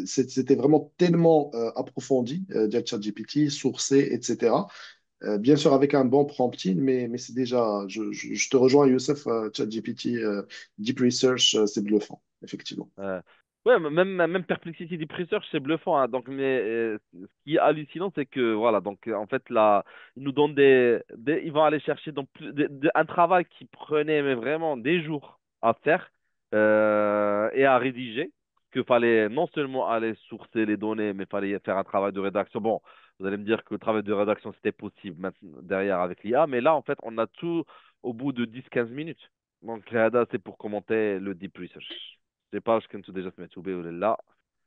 Speaker 1: C'était vraiment tellement approfondi, via ChatGPT, sourcé, etc. Bien sûr, avec un bon prompting, mais c'est déjà, je te rejoins, Youssef, ChatGPT, Deep Research, c'est bluffant, effectivement.
Speaker 3: Euh, ouais, même Perplexity Deep Research, c'est bluffant, hein. Donc, mais ce qui est hallucinant, c'est que, voilà, donc, en fait, là, ils nous donnent ils vont aller chercher un travail qui prenait mais vraiment des jours à faire et à rédiger, qu'il fallait non seulement aller sourcer les données, mais il fallait faire un travail de rédaction. Bon, vous allez me dire que le travail de rédaction, c'était possible maintenant, derrière avec l'IA, mais là, en fait, on a tout au bout de 10-15 minutes. Donc, là, c'est pour commenter le Deep Research. Je sais pas, je كنتوا déjà سمعتوا ولا لا.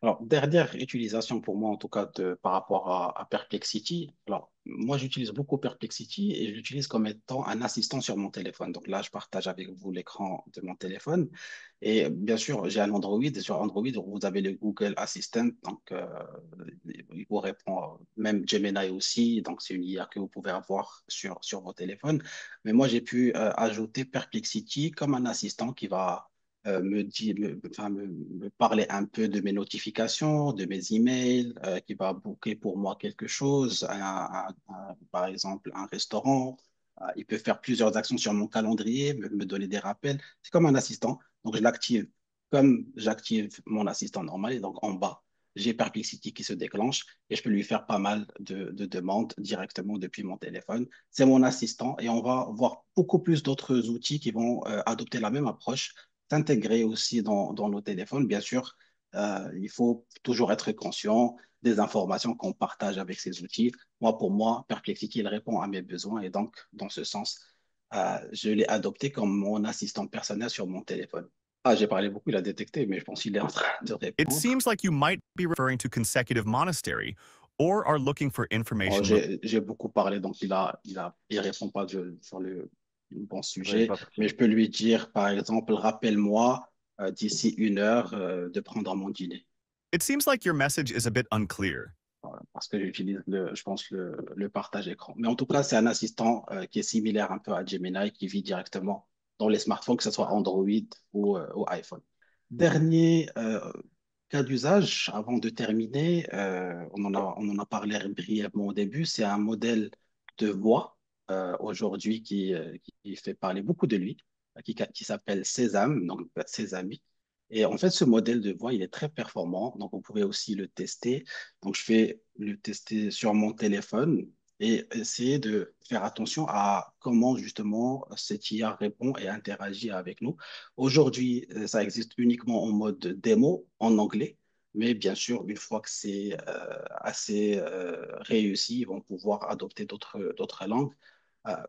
Speaker 2: Alors, dernière utilisation pour moi, en tout cas, par rapport à Perplexity. Alors, moi, j'utilise beaucoup Perplexity et je l'utilise comme étant un assistant sur mon téléphone. Donc là, je partage avec vous l'écran de mon téléphone. Et bien sûr, j'ai un Android. Et sur Android, vous avez le Google Assistant. Donc, il vous répond, même Gemini aussi. Donc, c'est une IA que vous pouvez avoir sur vos téléphones. Mais moi, j'ai pu ajouter Perplexity comme un assistant qui va me parler un peu de mes notifications, de mes emails, qui va booker pour moi quelque chose, par exemple un restaurant. Il peut faire plusieurs actions sur mon calendrier, me donner des rappels. C'est comme un assistant. Donc, je l'active comme j'active mon assistant normal. Et donc, en bas, j'ai Perplexity qui se déclenche et je peux lui faire pas mal de demandes directement depuis mon téléphone. C'est mon assistant et on va voir beaucoup plus d'autres outils qui vont adopter la même approche, s'intégrer aussi dans nos téléphones. Bien sûr, il faut toujours être conscient des informations qu'on partage avec ces outils. Pour moi, Perplexity, il répond à mes besoins et donc, dans ce sens, je l'ai adopté comme mon assistant personnel sur mon téléphone. Ah, j'ai parlé beaucoup, il a détecté, mais je pense qu'il est en train de
Speaker 5: It
Speaker 2: répondre.
Speaker 5: seems like you might be referring to consecutive monastery or are looking for
Speaker 2: Oh,
Speaker 5: information.
Speaker 2: j'ai beaucoup parlé, donc il répond pas sur le bon
Speaker 3: Ouais, il est
Speaker 2: sujet,
Speaker 3: pas très
Speaker 2: mais je peux lui dire, par exemple, rappelle-moi d'ici 1 heure de prendre mon dîner.
Speaker 5: It seems like your message is a bit unclear.
Speaker 2: Voilà, parce que j'utilise, je pense, le partage écran. Mais en tout cas, c'est un assistant qui est similaire un peu à Gemini, qui vit directement dans les smartphones, que ce soit Android ou iPhone. Dernier cas d'usage, avant de terminer, on en a parlé brièvement au début, c'est un modèle de voix aujourd'hui qui fait parler beaucoup de lui, qui s'appelle Sésame, donc Sésame. Et en fait, ce modèle de voix, il est très performant, donc vous pouvez aussi le tester. Donc, je vais le tester sur mon téléphone et essayer de faire attention à comment justement cette IA répond et interagit avec nous. Aujourd'hui, ça existe uniquement en mode démo en anglais, mais bien sûr, une fois que c'est assez réussi, ils vont pouvoir adopter d'autres langues.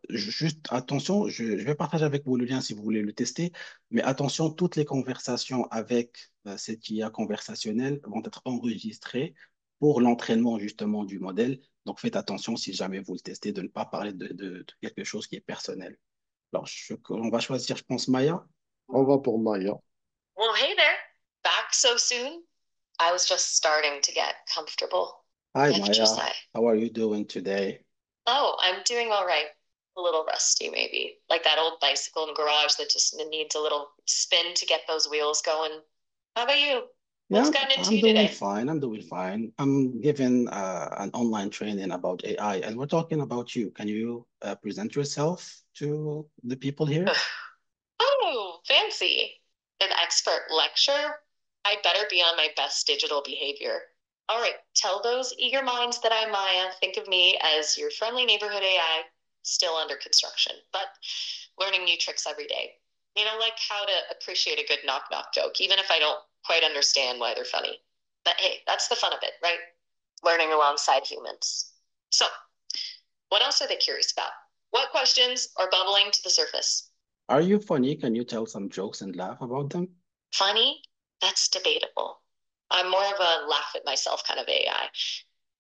Speaker 2: Juste attention, je vais partager avec vous le lien si vous voulez le tester, mais attention, toutes les conversations avec cette IA conversationnelle vont être enregistrées pour l'entraînement justement du modèle. Donc faites attention si jamais vous le testez de ne pas parler de quelque chose qui est personnel. Alors, on va choisir, je pense, Maya.
Speaker 1: On va pour Maya.
Speaker 6: Well, hey there. Back so soon? I was just starting to get comfortable.
Speaker 2: Hi,
Speaker 6: Let's just
Speaker 2: Maya.
Speaker 6: say.
Speaker 2: How are you doing today?
Speaker 6: Oh, I'm doing all right. A little rusty, maybe. Like that old bicycle in the garage that just needs a little spin to get those wheels going. How about you?
Speaker 2: Yeah,
Speaker 6: What's gotten into
Speaker 2: I'm
Speaker 6: you
Speaker 2: doing
Speaker 6: today?
Speaker 2: fine. I'm doing fine. I'm giving an online training about AI, and we're talking about you. Can you present yourself to the people here?
Speaker 6: Oh, fancy. An expert lecture? I better be on my best digital behavior. All right, tell those eager minds that I'm Maya. Think of me as your friendly neighborhood AI, still under construction, but learning new tricks every day. You know, like how to appreciate a good knock knock joke, even if I don't quite understand why they're funny. But hey, that's the fun of it, right? Learning alongside humans. So, what else are they curious about? What questions are bubbling to the surface?
Speaker 2: Are you funny? Can you tell some jokes and laugh about them?
Speaker 6: Funny? That's debatable. I'm more of a laugh at myself kind of AI.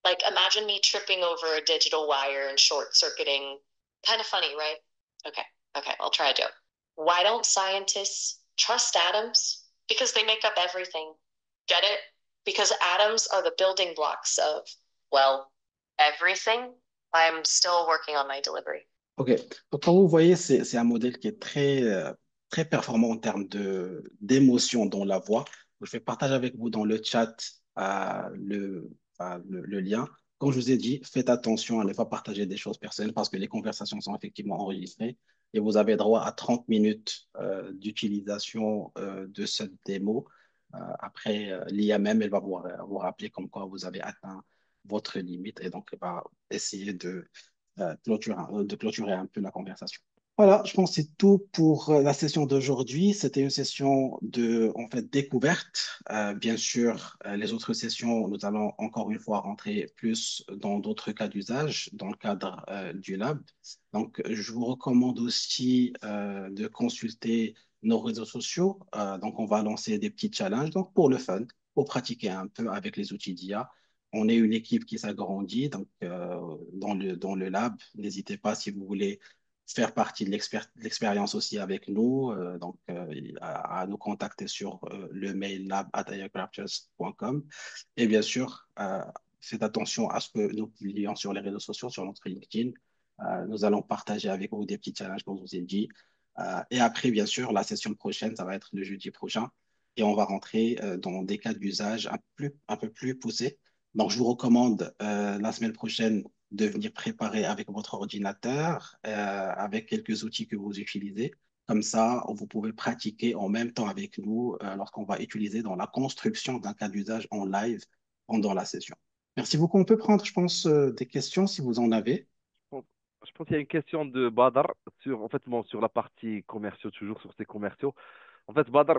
Speaker 6: Like, imagine me tripping over a digital wire and short circuiting. Kind of funny, right? Okay, okay, I'll try a joke. Why don't scientists trust atoms? Because they make up everything. Get it? Because atoms are the building blocks of, well, everything. I'm still working on my delivery.
Speaker 2: OK. Donc, comme vous voyez, c'est un modèle qui est très performant en termes d'émotion dans la voix. Je vais partager avec vous dans le chat le lien. Comme je vous ai dit, faites attention à ne pas partager des choses personnelles parce que les conversations sont effectivement enregistrées et vous avez droit à 30 minutes d'utilisation de cette démo. Après, l'IA même, elle va vous rappeler comme quoi vous avez atteint votre limite et donc elle va essayer de clôturer un peu la conversation. Voilà, je pense que c'est tout pour la session d'aujourd'hui. C'était une session de, en fait, découverte. Bien sûr, les autres sessions, nous allons encore une fois rentrer plus dans d'autres cas d'usage, dans le cadre du lab. Donc, je vous recommande aussi de consulter nos réseaux sociaux. Donc, on va lancer des petits challenges donc pour le fun, pour pratiquer un peu avec les outils d'IA. On est une équipe qui s'agrandit donc, dans le lab. N'hésitez pas si vous voulez faire partie de l'expérience aussi avec nous, donc à nous contacter sur le mail lab@aiacrafters.com. Et bien sûr, faites attention à ce que nous publions sur les réseaux sociaux, sur notre LinkedIn. Nous allons partager avec vous des petits challenges, comme je vous ai dit. Et après, bien sûr, la session prochaine, ça va être le jeudi prochain. Et on va rentrer dans des cas d'usage un peu plus poussés. Donc, je vous recommande la semaine prochaine de venir préparer avec votre ordinateur, avec quelques outils que vous utilisez. Comme ça, vous pouvez pratiquer en même temps avec nous lorsqu'on va utiliser dans la construction d'un cas d'usage en live pendant la session. Merci beaucoup. On peut prendre, je pense, des questions si vous en avez.
Speaker 3: pense, je pense qu'il y a une question de Badr sur, en fait, bon, sur la partie commerciaux, toujours sur ces commerciaux. En fait, Badr,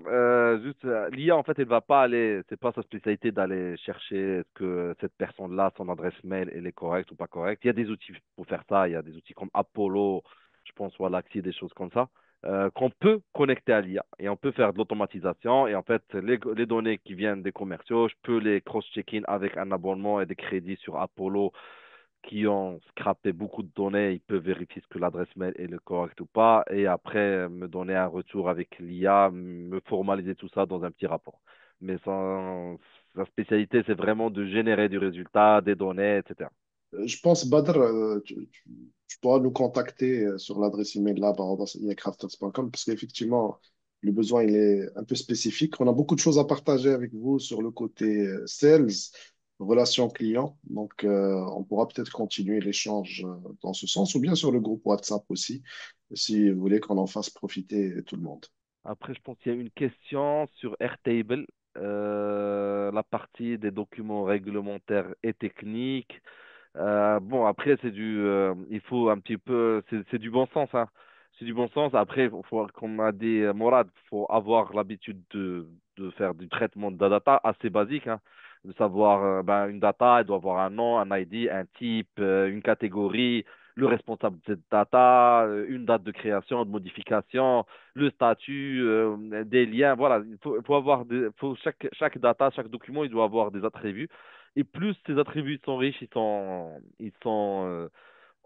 Speaker 3: l'IA, en fait, elle va pas aller, c'est pas sa spécialité d'aller chercher est-ce que cette personne-là, son adresse mail, elle est correcte ou pas correcte. Il y a des outils pour faire ça. Il y a des outils comme Apollo, je pense, ou Alaxi, des choses comme ça, qu'on peut connecter à l'IA et on peut faire de l'automatisation. Et en fait, les données qui viennent des commerciaux, je peux les cross-check-in avec un abonnement et des crédits sur Apollo qui ont scrappé beaucoup de données, ils peuvent vérifier ce que l'adresse mail est le correct ou pas, et après me donner un retour avec l'IA, me formaliser tout ça dans un petit rapport. Mais sa spécialité, c'est vraiment de générer du résultat, des données, etc.
Speaker 1: Je pense, Badr, tu pourras nous contacter sur l'adresse email là-bas, parce qu'effectivement, le besoin il est un peu spécifique. On a beaucoup de choses à partager avec vous sur le côté sales, relations clients. Donc, on pourra peut-être continuer l'échange dans ce sens, ou bien sur le groupe WhatsApp aussi, si vous voulez qu'on en fasse profiter tout le monde.
Speaker 3: Après, je pense qu'il y a une question sur Airtable, la partie des documents réglementaires et techniques. Bon, après, il faut un petit peu, c'est du bon sens, hein. C'est du bon sens. Après, comme a dit Morad, faut avoir l'habitude de faire du traitement de la data assez basique, hein. De savoir, ben, une data, elle doit avoir un nom, un ID, un type, une catégorie, le responsable de cette data, une date de création, de modification, le statut, des liens. Voilà, il faut avoir chaque data, chaque document, il doit avoir des attributs. Et plus ces attributs sont riches, ils sont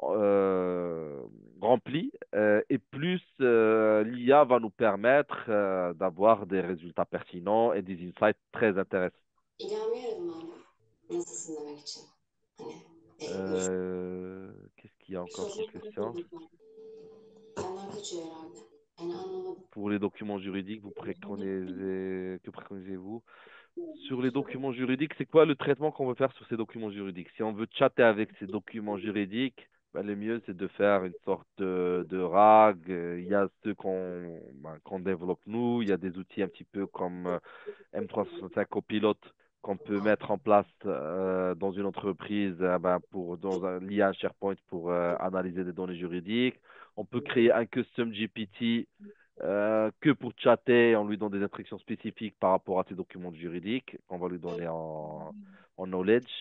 Speaker 3: euh, remplis, et plus l'IA va nous permettre d'avoir des résultats pertinents et des insights très intéressants.
Speaker 6: İnanmıyorum hala. Nasılsın demek için. Hani
Speaker 3: Qu'est-ce qu'il y a encore comme
Speaker 6: soracak bir
Speaker 3: question?
Speaker 6: şey var. Benden kaçıyor herhalde. Yani anlamadım.
Speaker 3: Pour les documents juridiques, que préconisez-vous? Sur les documents juridiques, c'est quoi le traitement qu'on veut faire sur ces documents juridiques? Si on veut chatter avec ces documents juridiques, ben, le mieux, c'est de faire une sorte de RAG. Il y a ceux qu'on développe nous. Il y a des outils un petit peu comme M365 Copilot qu'on peut mettre en place dans une entreprise dans l'IA SharePoint pour analyser des données juridiques. On peut créer un custom GPT que pour chatter, on lui donne des instructions spécifiques par rapport à ses documents juridiques qu'on va lui donner en knowledge.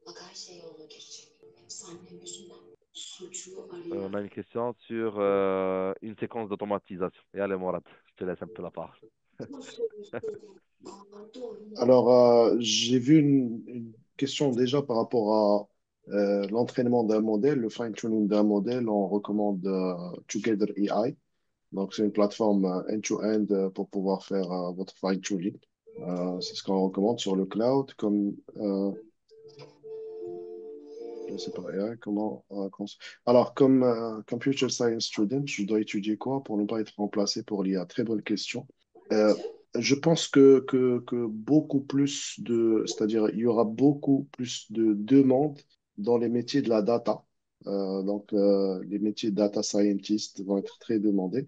Speaker 6: Bak her şey yoluna girecek. Hepsi annem yüzünden. Suçlu
Speaker 3: On
Speaker 6: arıyor.
Speaker 3: a une question sur une séquence d'automatisation. Et allez, Morad, je te laisse un peu la parole.
Speaker 1: Alors, j'ai vu une question déjà par rapport à l'entraînement d'un modèle, le fine-tuning d'un modèle. On recommande Together AI. Donc, c'est une plateforme end-to-end pour pouvoir faire votre fine-tuning. C'est ce qu'on recommande sur le cloud. Comme, je sais pas, AI, alors, comme computer science student, je dois étudier quoi pour ne pas être remplacé pour l'IA? Très bonne question. Euh, je pense que beaucoup plus c'est-à-dire il y aura beaucoup plus de demandes dans les métiers de la data. Les métiers de data scientist vont être très demandés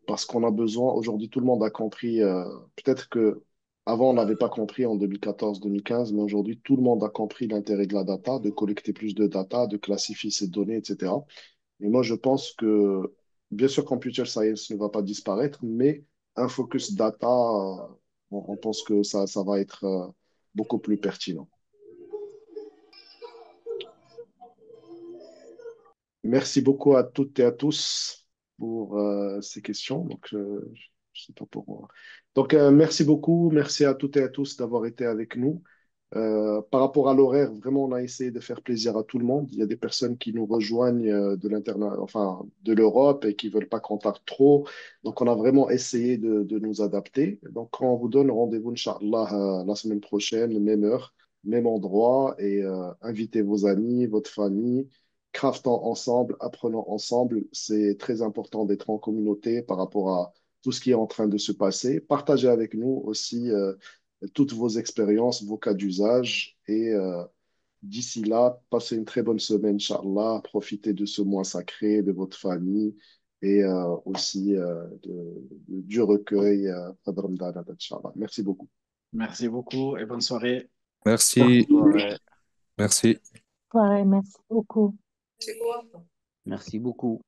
Speaker 1: parce qu'on a besoin, aujourd'hui tout le monde a compris, peut-être que avant on n'avait pas compris en 2014-2015, mais aujourd'hui tout le monde a compris l'intérêt de la data, de collecter plus de data, de classifier ces données, etc. Et moi, je pense que, bien sûr, computer science ne va pas disparaître, mais un focus data, on pense que ça va être beaucoup plus pertinent. Merci beaucoup à toutes et à tous pour ces questions. Donc, je sais pas pour moi. Donc, merci beaucoup. Merci à toutes et à tous d'avoir été avec nous. Par rapport à l'horaire, vraiment, on a essayé de faire plaisir à tout le monde. Il y a des personnes qui nous rejoignent enfin, de l'Europe et qui veulent pas qu'on tarde trop. Donc, on a vraiment essayé de nous adapter. Donc, on vous donne rendez-vous, Inch'Allah, la semaine prochaine, même heure, même endroit, et invitez vos amis, votre famille. Craftons ensemble, apprenons ensemble. C'est très important d'être en communauté par rapport à tout ce qui est en train de se passer. Partagez avec nous aussi toutes vos expériences, vos cas d'usage. Et d'ici là, passez une très bonne semaine, Inch'Allah. Profitez de ce mois sacré, de votre famille et aussi du recueil. Inch'Allah. Merci beaucoup.
Speaker 2: Merci beaucoup et bonne soirée.
Speaker 7: Merci,
Speaker 3: Ouais.
Speaker 7: merci.
Speaker 6: Ouais, merci beaucoup.
Speaker 8: Merci beaucoup.